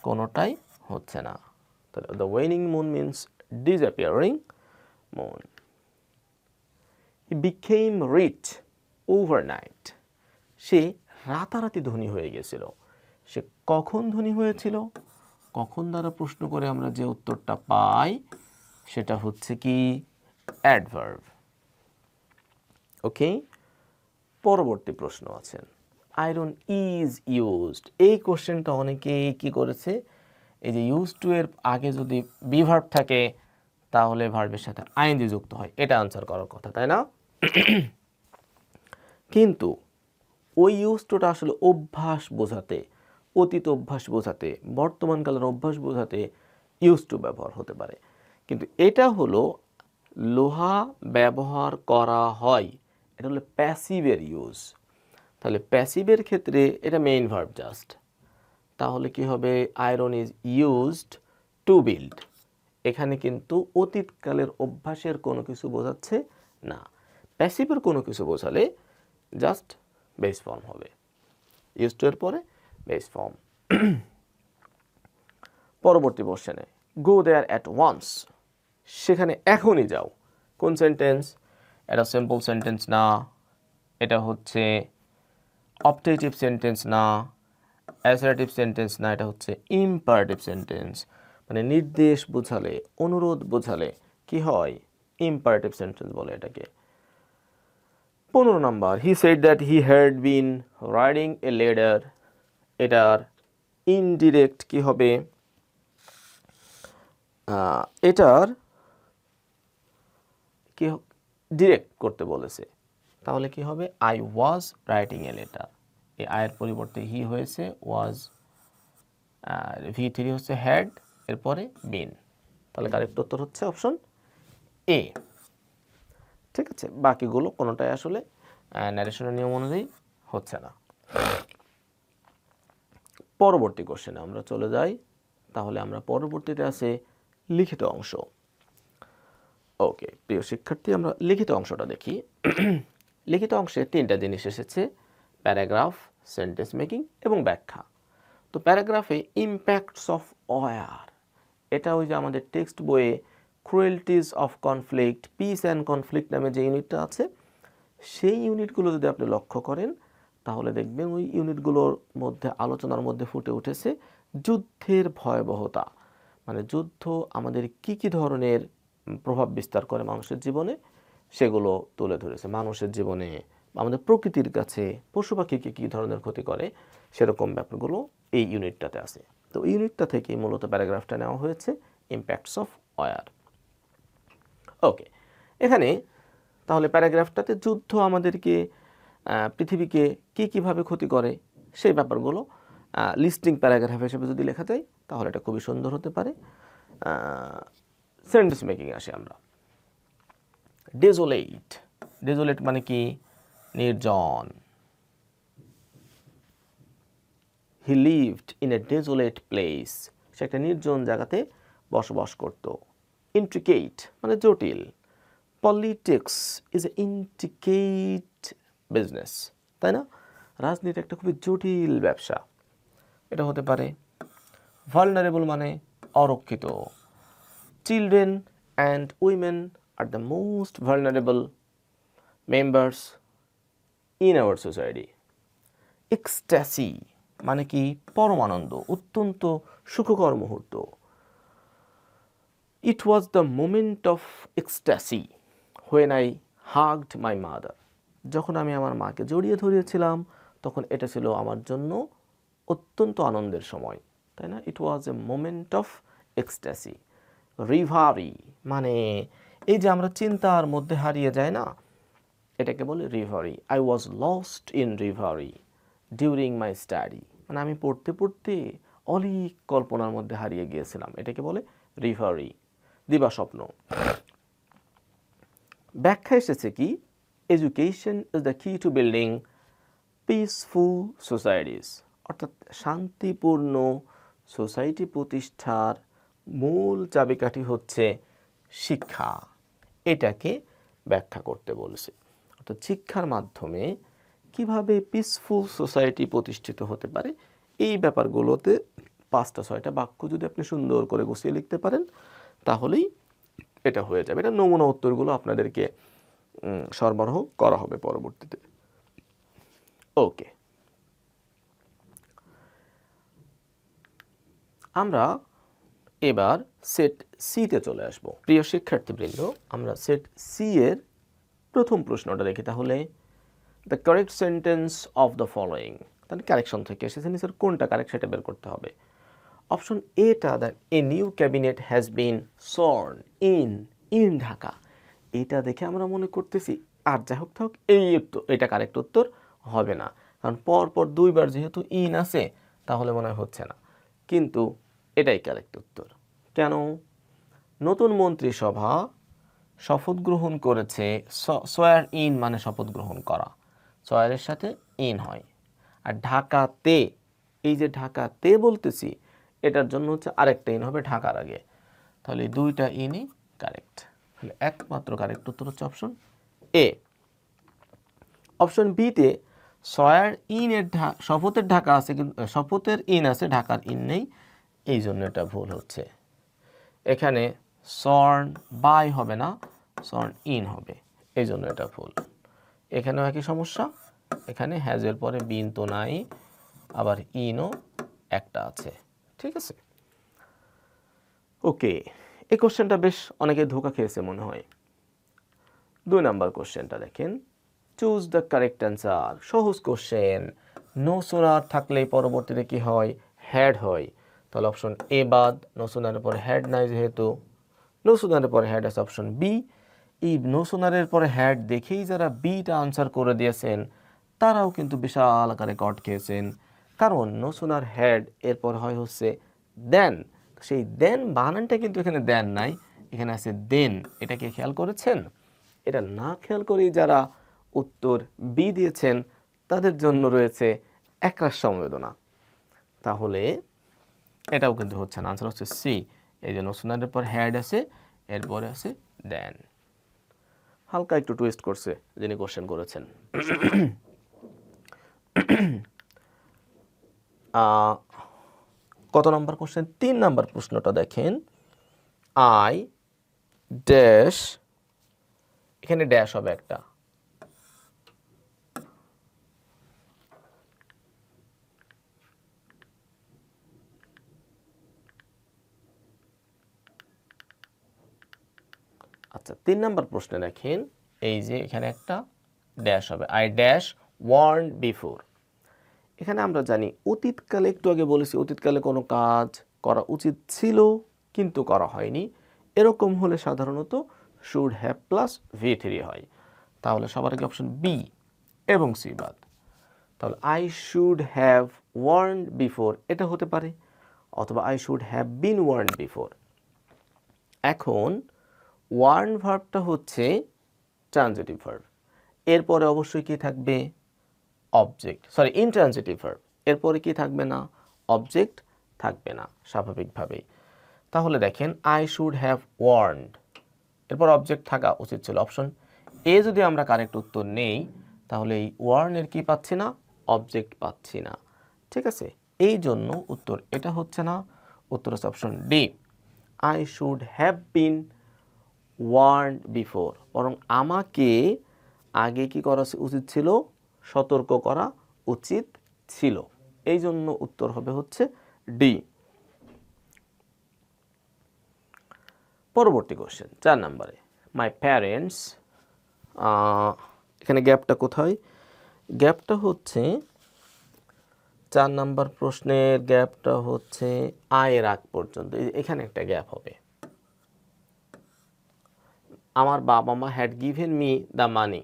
কোনোটাই হচ্ছে না। তাহলে the waning moon means disappearing moon. He became rich overnight, সে রাতারাতি ধনী হয়ে গেছিল। সে কখন ধনী হয়েছিল? কখন দ্বারা প্রশ্ন করে আমরা যে উত্তরটা পাই সেটা হচ্ছে কি? অ্যাডভার্ব। ওকে, পরবর্তী প্রশ্ন আছেন, আয়রন ইজ ইউজড। এই কোশ্চেনটা অনেকেই কি করেছে, এই যে ইউজ টু এর আগে যদি বি ভার্ব থাকে তাহলে ভার্বের সাথে আইএনজি যুক্ত হয়, এটা আনসার করার কথা, তাই না? কিন্তু ওই ইউজ টুটা আসলে অভ্যাস বোঝাতে, অতীত অভ্যাস বোঝাতে, বর্তমানকালের অভ্যাস বোঝাতে ইউজ টু ব্যবহার হতে পারে। কিন্তু এটা হলো লোহা ব্যবহার করা হয়, এটা হলো প্যাসিভের ইউজ। তাহলে প্যাসিভের ক্ষেত্রে এটা মেইন ভার্ব জাস্ট, তাহলে কি হবে, iron is used to build. এখানে কিন্তু অতীতকালের অভ্যাসের কোনো কিছু বোঝাচ্ছে না। প্যাসিভের কোনো কিছু বোঝালে জাস্ট বেস ফর্ম হবে, ইউজ টু এর পরে বেস ফর্ম। পরবর্তী কোশ্চেনে, গো দেয়ার অ্যাট ওয়ান্স, সেখানে এখনই যাও। কোন সেন্টেন্স? এটা সিম্পল সেন্টেন্স না, এটা হচ্ছে অপটেটিভ সেন্টেন্স না, অ্যাসার্টিভ সেন্টেন্স না, এটা হচ্ছে ইম্পারেটিভ সেন্টেন্স। মানে নির্দেশ বোঝালে, অনুরোধ বোঝালে কি হয়, ইম্পারেটিভ সেন্টেন্স বলে এটাকে। 15 number, he said that he had been riding a ladder, এটার ইনডিরেক্ট কি হবে, এটার কি ডিরেক্ট করতে বলেছে, তাহলে কি হবে, I was writing a letter. এই আয়ের পরিবর্তে হি হয়েছে ওয়াজ, V3 হচ্ছে হ্যাড, এরপরে বিন, তাহলে কারেক্ট উত্তর হচ্ছে অপশন এ। ঠিক আছে, বাকিগুলো কোনোটাই আসলে ন্যারেশনের নিয়ম অনুযায়ী হচ্ছে না। পরবর্তী কোশ্চেনে আমরা চলে যাই, তাহলে আমরা পরবর্তীতে আছে লিখিত অংশ। ওকে প্রিয় শিক্ষার্থী, আমরা লিখিত অংশটা দেখি। লিখিত অংশে 3টা জিনিস এসেছে, প্যারাগ্রাফ, সেন্টেন্স মেকিং এবং ব্যাখ্যা। তো প্যারাগ্রাফে ইম্প্যাক্টস অফ ওয়ার, এটা ওই যে আমাদের টেক্সট বইয়ে cruelties of conflict, peace and conflict নামে যে ইউনিটটা আছে, সেই ইউনিটগুলো যদি আপনি লক্ষ্য করেন তাহলে দেখবেন ওই ইউনিটগুলোর মধ্যে, আলোচনার মধ্যে ফুটে উঠেছে যুদ্ধের ভয়াবহতা। মানে যুদ্ধ আমাদের কি কি ধরনের প্রভাব বিস্তার করে মানুষের জীবনে, সেগুলো তুলে ধরেছে। মানুষের জীবনে, আমাদের প্রকৃতির কাছে, পশু পাখিকে কী ধরনের ক্ষতি করে, সেরকম ব্যাপারগুলো এই ইউনিটটাতে আছে। তো ইউনিটটা থেকে মূলত প্যারাগ্রাফটা নেওয়া হয়েছে, ইম্প্যাক্টস অফ ওয়ার। ওকে, এখানে তাহলে প্যারাগ্রাফটাতে যুদ্ধ আমাদেরকে, পৃথিবীকে কীভাবে ক্ষতি করে সেই ব্যাপারগুলো লিস্টিং প্যারাগ্রাফ হিসেবে যদি লেখা যায় তাহলে এটা খুবই সুন্দর হতে পারে। সেন্টেন্স মেকিং আসি আমরা। ডেজোলেট, ডেজোলেট মানে কি, নির্জন। He lived in a desolate place, সে একটা নির্জন জায়গাতে বসবাস করত। ইন্ট্রিকেট মানে জটিল। Politics is a intricate business, তাই না? রাজনীতি একটা খুবই জটিল ব্যবসা, এটা হতে পারে। ভালনারেবল মানে অরক্ষিত। Children and women are the most vulnerable members in our society. Ecstasy মানে কি, পরমানন্দ, অত্যন্ত সুখকর মুহূর্ত। It was the moment of ecstasy when I hugged my mother, যখন আমি আমার মাকে জড়িয়ে ধরিয়েছিলাম তখন এটা ছিল আমার জন্য অত্যন্ত আনন্দের সময়, তাই না? It was a moment of ecstasy. Reverie মানে এই যে আমরা চিন্তার মধ্যে হারিয়ে যায় না, এটাকে বলে reverie. I was lost in reverie during my study, মানে আমি পড়তে পড়তে অলিক কল্পনার মধ্যে হারিয়ে গিয়েছিলাম, এটাকে বলে রিভারি, দিবা স্বপ্ন। ব্যাখ্যা এসেছে কি, এডুকেশন ইজ দ্য কি টু বিল্ডিং পিসফুল সোসাইটিস, অর্থাৎ শান্তিপূর্ণ সোসাইটি প্রতিষ্ঠার মূল চাবিকাঠি হচ্ছে শিক্ষা, এটাকে ব্যাখ্যা করতে বলেছে। অর্থাৎ শিক্ষার মাধ্যমে কিভাবে পিসফুল সোসাইটি প্রতিষ্ঠিত হতে পারে, এই ব্যাপারগুলোতে 5-6টা বাক্য যদি আপনি সুন্দর করে গুছিয়ে লিখতে পারেন তাহলেই এটা হয়ে যাবে। এটা নমুনা উত্তরগুলো আপনাদেরকে সরবরাহ করা হবে পরবর্তীতে। ওকে, আমরা এবার সেট সিতে চলে আসব। প্রিয় শিক্ষার্থীবৃন্দ, আমরা সেট সি এর প্রথম প্রশ্নটা দেখি। তাহলে the correct sentence of the following, তাহলে কারেকশন থেকে এসেছে, নিচের কোনটা কারেক্ট সেটা বের করতে হবে। অপশন এটা, that a new cabinet has been সর্ন ইন ঢাকা, এটা দেখে আমরা মনে করতেছি, আর যাই হোক থাক এই উত্তর, এটা কারেক্ট উত্তর হবে না, কারণ পরপর দুইবার যেহেতু ইন আছে তাহলে মনে হচ্ছে না, কিন্তু এটাই কারেক্ট উত্তর। কেন? নতুন মন্ত্রিসভা শপথ গ্রহণ করেছে, সোয়ার ইন মানে শপথ গ্রহণ করা, সোয়ারের সাথে ইন হয়, আর ঢাকাতে, এই যে ঢাকাতে বলতেছি এটার জন্য হচ্ছে আরেকটা ইন হবে ঢাকার আগে, তাহলে দুইটা ইনই কারেক্ট, তাহলে একমাত্র কারেক্ট উত্তর হচ্ছে অপশন এ। অপশন বিতে সয়ার ইনের শপথের ঢাকা আছে, কিন্তু শপথের ইন আছে, ঢাকার ইন নেই, এই জন্য এটা ভুল হচ্ছে। এখানে সর্ন বাই হবে না, সর্ন ইন হবে, এই জন্য এটা ভুল। এখানেও একই সমস্যা, এখানে হ্যাজের পরে বিন তো নাই, আবার ইনও একটা আছে, ঠিক আছে। ওকে, এই কোশ্চেনটা বেশ অনেকে ধোঁকা খেয়েছে মনে হয়। 2 নাম্বার কোশ্চেনটা দেখেন, চুজ দ্য কারেক্ট অ্যান্সার, সহজ কোশ্চেন। নো সোনার থাকলে পরবর্তীতে কি হয়? হ্যাড হয়, তাহলে অপশন এ বাদ, নো সোনারের পরে হ্যাড নাই যেহেতু, নো সোনারের পরে হ্যাড আছে অপশন বি। এই নো সোনারের পরে হ্যাড দেখেই যারা বিটা আনসার করে দিয়েছেন তারাও কিন্তু বিশাল আকারে কট খেয়েছেন, কারণ নো সোনার হ্যাড এরপর হয় হচ্ছে দেন, সেই দেন বানানটা কিন্তু এখানে দেন নাই, এখানে আছে দেন, এটাকে খেয়াল করেছেন? এটা না খেয়াল করেই যারা উত্তর বি দিয়েছেন তাদের জন্য রয়েছে একরাশ সমবেদনা, তাহলে এটাও কিন্তু হচ্ছে না, আনসার হচ্ছে সি। এই যে নোসোনারের পর হ্যাড আছে, এরপরে আছে দেন। হালকা একটু টুইস্ট করছে যিনি কোশ্চেন করেছেন। কত নম্বর কোশ্চেন? 3 নম্বর প্রশ্নটা দেখেন, আই ড্যাশ, এখানে ড্যাশ হবে একটা, আচ্ছা 3 নম্বর প্রশ্নে দেখেন, এই যে এখানে একটা ড্যাশ হবে, আই ড্যাশ ওয়ার্ন বিফোর। এখানে আমরা জানি অতীতকালে, একটু আগে বলেছি অতীতকালে কোনো কাজ করা উচিত ছিল কিন্তু করা হয়নি, এরকম হলে সাধারণত শুড হ্যাভ প্লাস V3 হয়, তাহলে সবার আগে অপশন বি এবং সি বাদ, তাহলে I should have warn before এটা হতে পারে, অথবা I should have been warn before. এখন ওয়ার্ন ভার্বটা হচ্ছে ট্রানজিটিভ ভার্ব, এরপরে অবশ্যই কি থাকবে? অবজেক্ট, সরি ইনট্রানজিটিভ ভার্ব, এরপরে কি থাকবে না? অবজেক্ট থাকবে না স্বাভাবিকভাবেই। তাহলে দেখেন আই শুড হ্যাভ ওয়ার্নড, এরপর অবজেক্ট থাকা উচিত ছিল, অপশন এ যদি আমরা কারেক্ট উত্তর নেই তাহলে এই ওয়ার্নের কি পাচ্ছি না? অবজেক্ট পাচ্ছি না, ঠিক আছে, এই জন্য উত্তর এটা হচ্ছে না, উত্তর হচ্ছে option D, I should have bin warned before, বরং আমাকে আগে কি করা উচিত ছিল? সতর্ক করা উচিত ছিল, এই জন্য উত্তর হবে হচ্ছে ডি। পরবর্তী কোশ্চেন 4 নম্বরে, মাই প্যারেন্টস, এখানে গ্যাপটা কোথায়? গ্যাপটা হচ্ছে 4 নম্বর প্রশ্নের গ্যাপটা হচ্ছে আয়ের আগ পর্যন্ত, এখানে একটা গ্যাপ হবে। আমার বাবা মা had given me the money,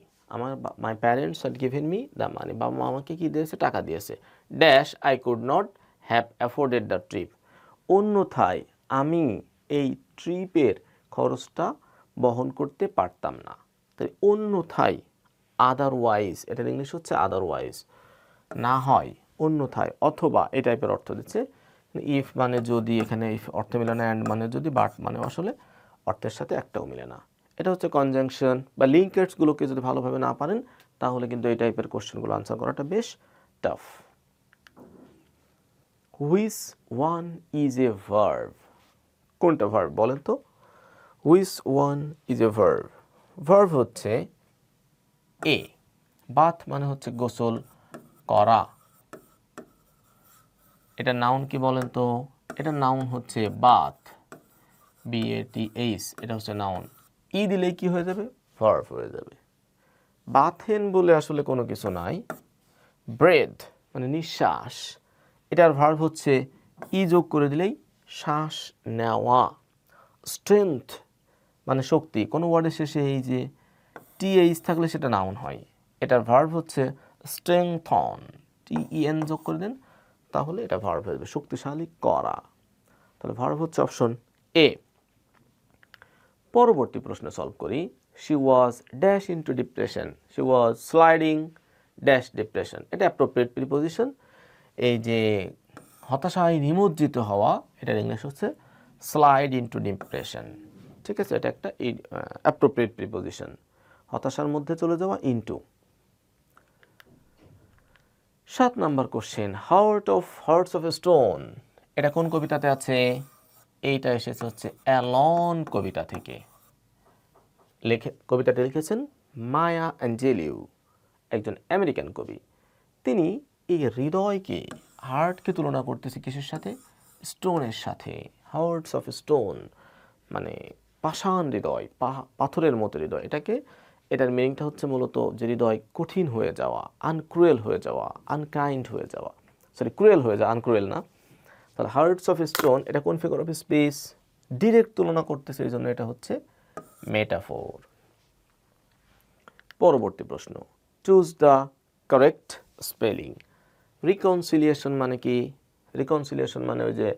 my parents had given me the money, বাবা মা আমাকে কি দিয়েছে? টাকা দিয়েছে, dash I could not have afforded the trip, অন্যথায় আমি এই ট্রিপের খরচটা বহন করতে পারতাম না, তাই অন্যথায়, আদারওয়াইজ, এটার ইংলিশ হচ্ছে আদারওয়াইজ, না হয় অন্যথায়, অথবা এই টাইপের অর্থ দিচ্ছে। ইফ মানে যদি, এখানে ইফ অর্থ মিলে না, অ্যান্ড মানে যদি, বাট মানে আসলে অর্থের সাথে একটাও মিলে না, এটা হচ্ছে কনজাংশন বা লিঙ্কেটসগুলোকে যদি ভালোভাবে না পারেন তাহলে কিন্তু এই টাইপের কোশ্চেনগুলো আনসার করাটা বেশ tough. Which one is a verb, কোনটা ভার্ব বলেন তো? Which one is a verb, verb হচ্ছে এ, বাথ মানে হচ্ছে গোসল করা, এটা নাউন কি বলেন তো? এটা নাউন হচ্ছে বাথ, BATH, এটা হচ্ছে নাউন, ই দিলেই কি হয়ে যাবে? ভার্ব হয়ে যাবে। বাথেন বলে আসলে কোনো কিছু নাই। ব্রেথ মানে নিঃশ্বাস, এটার ভার্ব হচ্ছে ই যোগ করে দিলেই শ্বাস নেওয়া। স্ট্রেংথ মানে শক্তি, কোনো ওয়ার্ডের শেষে এই যে টিএইচ থাকলে সেটা নাউন হয়। এটার ভার্ব হচ্ছে স্ট্রেংথন, টিইএন যোগ করে দেন তাহলে এটা ভার্ব হয়ে যাবে শক্তিশালী করা। তাহলে ভার্ব হচ্ছে অপশন এ। পরবর্তী প্রশ্ন সলভ করি। She was dash into depression, she was sliding dash depression, এটা অ্যাপ্রোপ্রিয়েট প্রিপোজিশন। এই যে হতাশায় নিমজ্জিত হওয়া, এটার ইংলিশ হচ্ছে স্লাইড ইনটু ডিপ্রেশন। ঠিক আছে, এটা একটা অ্যাপ্রোপ্রিয়েট প্রিপোজিশন, হতাশার মধ্যে চলে যাওয়া into. 7 number question, hearts of stone, এটা কোন কবিতাতে আছে? এইটা এসেছে হচ্ছে অ্যালন কবিতা থেকে। কবিতাটা লিখেছেন মায়া অ্যাঞ্জেলিউ, একজন আমেরিকান কবি। তিনি এই হৃদয়কে, হার্টকে তুলনা করতেছে কিসের সাথে? স্টোনের সাথে। হার্টস অফ স্টোন মানে পাষাণ হৃদয়, পাথরের মতো হৃদয়। এটার মিনিংটা হচ্ছে মূলত যে হৃদয় কঠিন হয়ে যাওয়া, আনক্রুয়েল হয়ে যাওয়া, আনকাইন্ড হয়ে যাওয়া, সরি ক্রুয়েল হয়ে যাওয়া, আনক্রুয়েল না। তাহলে হার্টস অফ স্টোন এটা কোন ফিগার অফ স্পেস? ডিরেক্ট তুলনা করতেছে, এই জন্য এটা হচ্ছে মেটাফোর। পরবর্তী প্রশ্ন, choose the correct spelling. Reconciliation মানে কি? রিকনসিলিয়েশন মানে ওই যে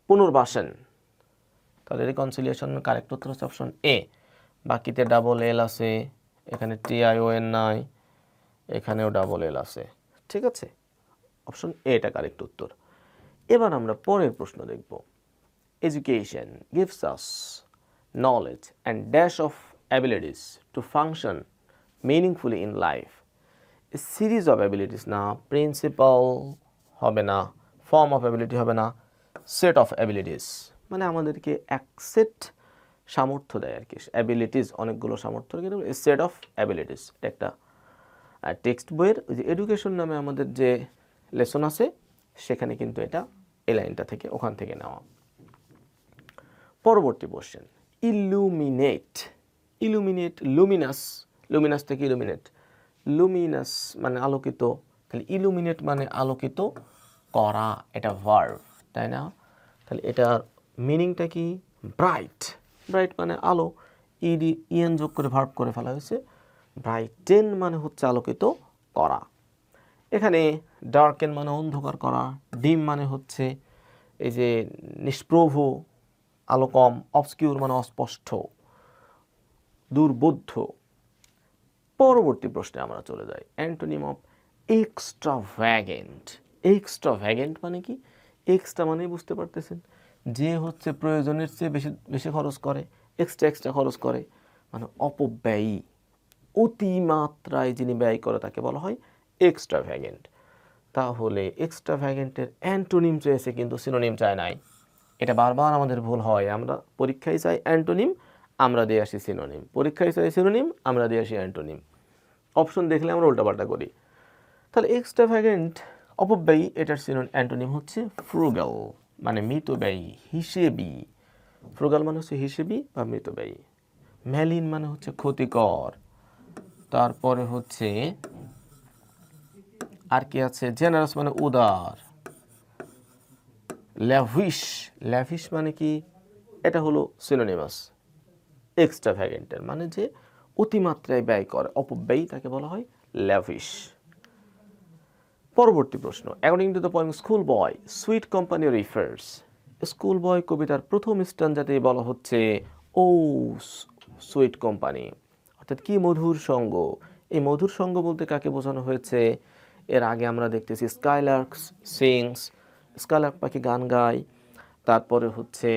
পুনর্বাসন। তাহলে রিকনসিলিয়েশন কারেক্ট উত্তর হচ্ছে অপশন এ। বাকিতে ডাবল এল আছে, এখানে TION নাই, এখানেও ডাবল এল আছে। ঠিক আছে, অপশন এ এটা কারেক্ট উত্তর। এবার আমরা পরের প্রশ্ন দেখব। Education gives us knowledge and dash of abilities to function meaningfully in life. Series of abilities না, প্রিন্সিপাল হবে না, ফর্ম অফ অ্যাবিলিটি হবে না, সেট অফ অ্যাবিলিটিস মানে আমাদেরকে এক সেট সামর্থ্য দেয় আর কি। অ্যাবিলিটিস অনেকগুলো সামর্থ্য, কিন্তু সেট অফ অ্যাবিলিটিস এটা একটা টেক্সট বইয়ের ওই যে এডুকেশন নামে আমাদের যে লেসন আছে সেখানে কিন্তু এটা এই লাইনটা থেকে ওখান থেকে নেওয়া। পরবর্তী question, illuminate. Illuminate, Luminous, Luminous থেকে ইলুমিনেট, লুমিনাস মানে আলোকিত, তাহলে ইলুমিনেট মানে আলোকিত করা, এটা ভার্ব, তাই না? তাহলে এটার মিনিংটা কি? ব্রাইট, ব্রাইট মানে আলো, ইএন যোগ করে ভার্ব করে ফেলা হয়েছে। ব্রাইটেন মানে হচ্ছে আলোকিত করা। এখানে ডার্কেন মানে অন্ধকার করা, ডিম মানে হচ্ছে এই যে নিষ্প্রভ, আলো কম, অবস্কিউর মানে অস্পষ্ট, দুর্বোধ্য। পরবর্তী প্রশ্নে আমরা চলে যাই। Antonym of এক্সট্রাভ্যাগেন্ট। এক্সট্রাভ্যাগেন্ট মানে কি? এক্সট্রা মানে বুঝতে পারতেছেন, যে হচ্ছে প্রয়োজনের চেয়ে বেশি বেশি খরচ করে, এক্সট্রা খরচ করে, মানে অপব্যয়ী, অতিমাত্রায় যিনি ব্যয় করে তাকে বলা হয় এক্সট্রাভ্যাগেন্ট। তাহলে এক্সট্রাভ্যাগেন্টের অ্যান্টোনিম চেয়েছে কিন্তু সিনোনিম চায় নাই। এটা বারবার আমাদের ভুল হয়, আমরা পরীক্ষায় চাই অ্যান্টোনিম, আমরা দিয়ে আসি সিনোনিম, পরীক্ষায় চাই সিনোনিম, আমরা দিয়ে আসি অ্যান্টোনিম। অপশন দেখলে আমরা উল্টাপাল্টা করি। তাহলে এক্সট্রাভ্যাগেন্ট অপব্যয়ী, এটার অ্যান্টোনিম হচ্ছে ফ্রুগাল মানে মিতব্যয়ী, হিসেবি। ফ্রুগাল মানে হচ্ছে হিসেবি বা মিতব্যয়ী। ম্যালিন মানে হচ্ছে ক্ষতিকর। তারপরে হচ্ছে আর কি আছে? জেনারাস মানে উদার। ল্যাভিশ, ল্যাভিশ মানে কি? এটা হলো সিনোনিমাস এক্সট্রাভ্যাগেন্টের, মানে যে অতিমাত্রায় ব্যয় করে, অপব্যয়ী, তাকে বলা হয় ল্যাভিশ। পরবর্তী প্রশ্ন, according to the poem school boy sweet company refers. School boy কবিতার প্রথম স্ট্যান্জাতে বলা হচ্ছে ও সুইট কোম্পানি, অর্থাৎ কি? মধুর সঙ্গ। এই মধুর সঙ্গ বলতে কাকে বোঝানো হয়েছে? এর আগে আমরা দেখতেছি স্কাইলার্ক সিংস, স্কাইলার্ক পাখি গান গায়। তারপরে হচ্ছে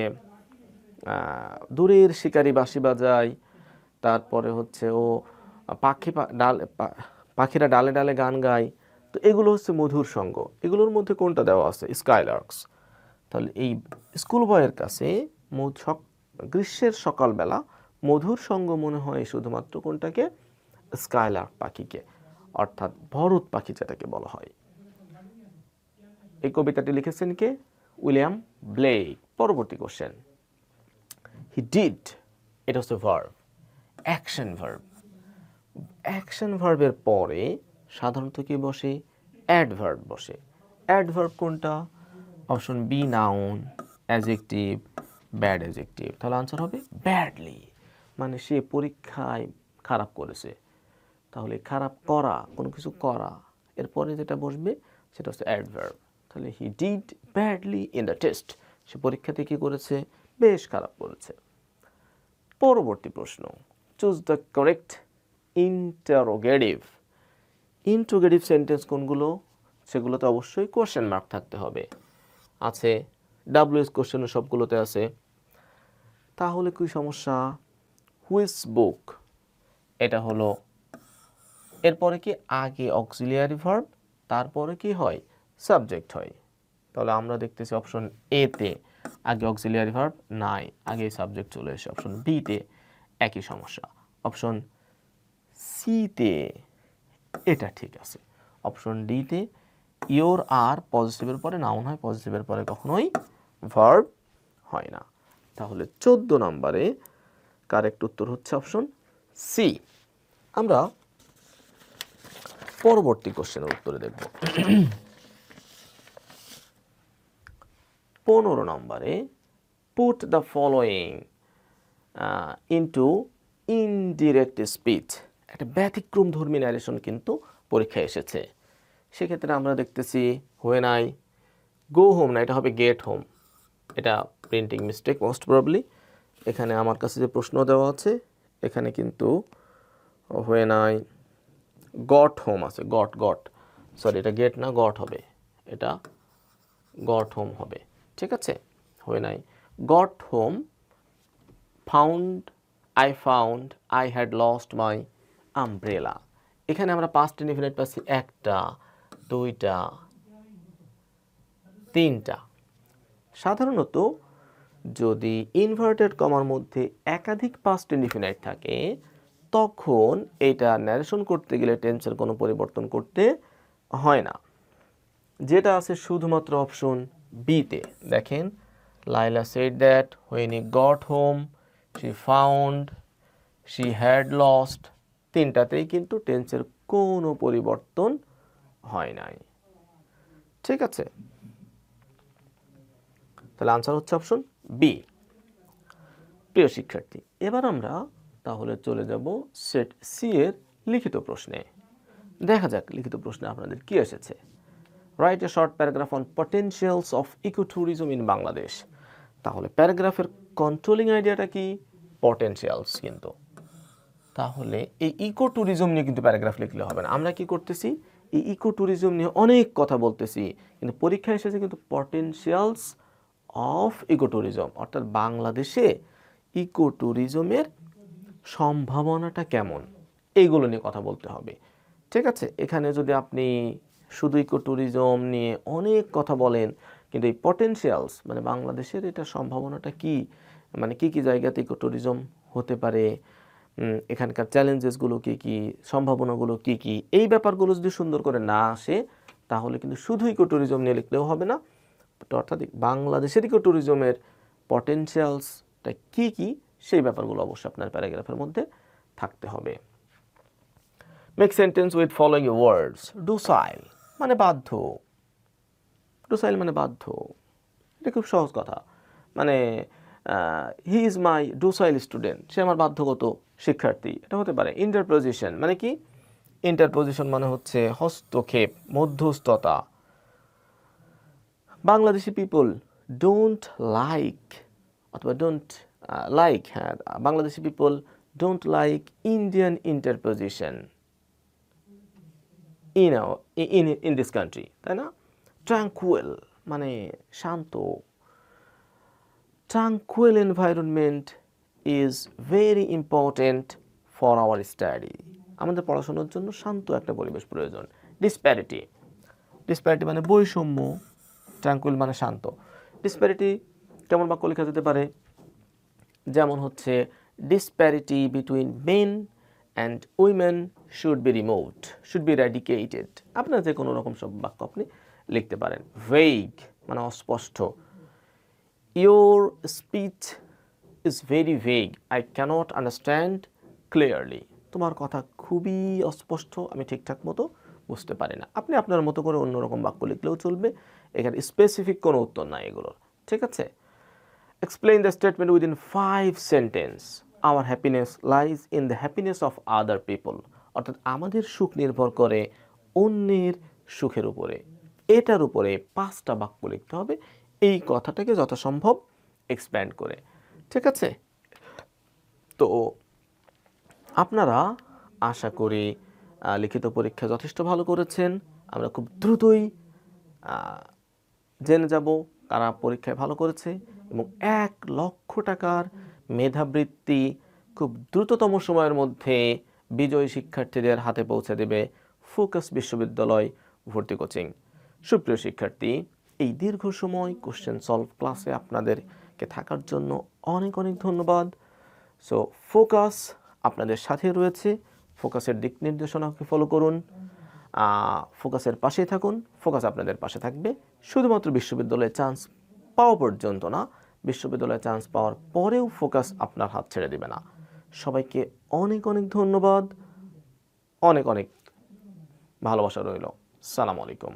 দূরের শিকারি বাঁশি বাজায়। তারপরে হচ্ছে ও পাখিরা ডালে ডালে গান গায়। তো এগুলো হচ্ছে মধুর সঙ্গ। এগুলোর মধ্যে কোনটা দেওয়া আছে? স্কাইলার্কস। তাহলে এই স্কুল বয়ের কাছে গ্রীষ্মের সকালবেলা মধুর সঙ্গ মনে হয় শুধুমাত্র কোনটাকে? স্কাইলার্ক পাখিকে, অর্থাৎ ভরত পাখি যেটাকে বলা হয়। এই কবিতাটি লিখেছেন কে? William Blake. পরবর্তী কোশ্চেন, হি ডিড, এটা হচ্ছে ভার্ব, অ্যাকশন ভার্ব। অ্যাকশন ভার্বের পরে সাধারণত কি বসে? অ্যাডভার্ব বসে। অ্যাডভার্ব কোনটা? Option B noun, adjective, bad adjective. তাহলে আনসার হবে ব্যাডলি, মানে সে পরীক্ষায় খারাপ করেছে। তাহলে খারাপ করা, কোনো কিছু করা, এরপরে যেটা বসবে সেটা হচ্ছে অ্যাডভার্ব। তাহলে he did badly in the test, সে পরীক্ষাতে কী করেছে? বেশ খারাপ করেছে। পরবর্তী প্রশ্ন, choose the correct interrogative. Interrogative sentence কোনগুলো? সেগুলোতে অবশ্যই কোয়েশ্চেন মার্ক থাকতে হবে। আছে, ডাব্লিউএস কোশ্চেনও সবগুলোতে আছে। তাহলে কি সমস্যা? হুইচ বুক, এটা হলো, এরপরে কি আগে অক্সিলিয়ারি ভার্ব, তারপরে কি হয়? সাবজেক্ট হয়। তাহলে আমরা দেখতেছি অপশন এতে আগে অক্সিলিয়ারি ভার্ব নাই, আগে সাবজেক্ট চলে এসে। অপশন বিতে একই সমস্যা। অপশন সিতে এটা ঠিক আছে। অপশন ডিতে ইওর আর পজিটিভের পরে নাউন হয়, পজিটিভের পরে কখনোই ভার্ব হয় না। তাহলে 14 নম্বরে কারেক্ট উত্তর হচ্ছে অপশন সি। আমরা পরবর্তী কোশ্চেনের উত্তরে দেখব। 15 নম্বরে put the following into indirect speech. একটা ব্যতিক্রম ধর্মী ন্যারেশন কিন্তু পরীক্ষায় এসেছে। সেক্ষেত্রে আমরা দেখতেছি হোয়েন আই গো হোম, না, এটা হবে গেট হোম। এটা প্রিন্টিং মিস্টেক মোস্ট প্রবাবলি। এখানে আমার কাছে যে প্রশ্ন দেওয়া আছে এখানে কিন্তু হোয়েন আই গট হোম আছে, গট সরি, এটা গেট না, গট হবে, এটা গট হোম হবে। ঠিক আছে, when I got home found I had lost my umbrella. এখানে আমরা পাস্ট ইনডিফিনিট পাচ্ছি একটা, দুইটা, তিনটা। সাধারণত যদি ইনভার্টেড কমার মধ্যে একাধিক পাস্ট ইনডিফিনিট থাকে তখন এটা ন্যারেশন করতে গেলে টেন্সের কোনো পরিবর্তন করতে হয় না। যেটা আছে শুধুমাত্র অপশন বিতে। দেখেন, Laila said that when he got home, she found, she had lost, তিনটাতেই কিন্তু টেন্সের কোনো পরিবর্তন হয় নাই। ঠিক আছে, তাহলে আনসার হচ্ছে অপশন বি। প্রিয় শিক্ষার্থী, এবার আমরা তাহলে চলে যাব সেট সি এর লিখিত প্রশ্নে। দেখা যাক লিখিত প্রশ্নে আপনাদের কি এসেছে। Write a short paragraph on potentials of ecotourism in Bangladesh. তাহলে প্যারাগ্রাফের কন্ট্রোলিং আইডিয়াটা কি? পটেনশিয়ালস। কিন্তু তাহলে এই ইকোট্যুরিজম নিয়ে কিন্তু প্যারাগ্রাফ লিখলে হবে না। আমরা কি করতেছি? এই ইকোট্যুরিজম নিয়ে অনেক কথা বলতেছি, কিন্তু পরীক্ষায় এসেছে কিন্তু পটেনশিয়ালস অফ ইকোট্যুরিজম, অর্থাৎ বাংলাদেশে ইকোট্যুরিজমের সম্ভাবনাটা কেমন, এইগুলো নিয়ে কথা বলতে হবে। ঠিক আছে, এখানে যদি আপনি শুধু ইকোট্যুরিজম নিয়ে অনেক কথা বলেন কিন্তু এই পটেনশিয়ালস মানে বাংলাদেশের এটা সম্ভাবনাটা কি, মানে কি কি জায়গাতে ইকোট্যুরিজম হতে পারে, এখানকার চ্যালেঞ্জেসগুলো কী কী, সম্ভাবনাগুলো কী কী, এই ব্যাপারগুলো যদি সুন্দর করে না আসে তাহলে কিন্তু শুধু ইকোট্যুরিজম নিয়ে লিখলেও হবে না। অর্থাৎ বাংলাদেশের ইকোট্যুরিজমের পটেনশিয়ালসটা কী কী সেই ব্যাপারগুলো অবশ্যই আপনার প্যারাগ্রাফের মধ্যে থাকতে হবে। Make sentence with following words. Docile মানে বাধ্য, ডুসাইল মানে বাধ্য, এটা খুব সহজ কথা। মানে হি ইজ মাই ডুসাইল স্টুডেন্ট, সে আমার বাধ্যগত শিক্ষার্থী, এটা হতে পারে। ইন্টারপোজিশন মানে কি? ইন্টারপোজিশন মানে হচ্ছে হস্তক্ষেপ, মধ্যস্থতা। বাংলাদেশি পিপল ডোন্ট লাইক অথবা ডোন্ট লাইক, হ্যাঁ, Bangladeshi people don't like Indian interposition in this country, তাই না? ট্রাঙ্কুয়েল মানে শান্ত। Tranquil environment is very important for our study. আমাদের পড়াশোনার জন্য শান্ত একটা পরিবেশ প্রয়োজন। ডিসপ্যারিটি, ডিসপ্যারিটি মানে বৈষম্য, ট্রাঙ্কুয়েল মানে শান্ত। ডিসপ্যারিটি কেমন বাক্য লেখা যেতে পারে? যেমন হচ্ছে disparity between men and women should be removed, should be eradicated. আপনার যে কোনো রকম সব বাক্য আপনি লিখতে পারেন। ভেগ মানে অস্পষ্ট। Your speech is very vague, I cannot understand clearly. তোমার কথা খুবই অস্পষ্ট, আমি ঠিকঠাক মতো বুঝতে পারি না। আপনি আপনার মতো করে অন্যরকম বাক্য লিখলেও চলবে, এখানে স্পেসিফিক কোনো উত্তর নাই এগুলোর, ঠিক আছে? Explain the statement within 5 sentences. Our happiness lies in the happiness of other people. অর্থাৎ আমাদের সুখ নির্ভর করে অন্যের সুখের উপরে। এটার উপরে 5টা বাক্য লিখতে হবে এই কথাটাকে যথাসম্ভব এক্সপ্যান্ড করে, ঠিক আছে? তো আপনারা আশা করি লিখিত পরীক্ষা যথেষ্ট ভালো করেছেন। আমরা খুব দ্রুতই জেনে যাব কারা পরীক্ষায় ভালো করেছে এবং 1 লক্ষ টাকার মেধাবৃত্তি খুব দ্রুততম সময়ের মধ্যে বিজয়ী শিক্ষার্থীদের হাতে পৌঁছে দেবে ফোকাস বিশ্ববিদ্যালয় ভর্তি কোচিং। সুপ্রিয় শিক্ষার্থী, এই দীর্ঘ সময় কোশ্চেন সলভ ক্লাসে আপনাদেরকে থাকার জন্য অনেক অনেক ধন্যবাদ। সো ফোকাস আপনাদের সাথে রয়েছে, ফোকাসের দিক নির্দেশনাকে ফলো করুন, ফোকাসের পাশেই থাকুন, ফোকাস আপনাদের পাশে থাকবে শুধুমাত্র বিশ্ববিদ্যালয়ে চান্স পাওয়া পর্যন্ত না, বিশ্ববিদ্যালয়ে চান্স পাওয়ার পরেও ফোকাস আপনার হাত ছেড়ে দেবে না। সবাইকে অনেক অনেক ধন্যবাদ, অনেক অনেক ভালোবাসা রইল। আসসালামু আলাইকুম।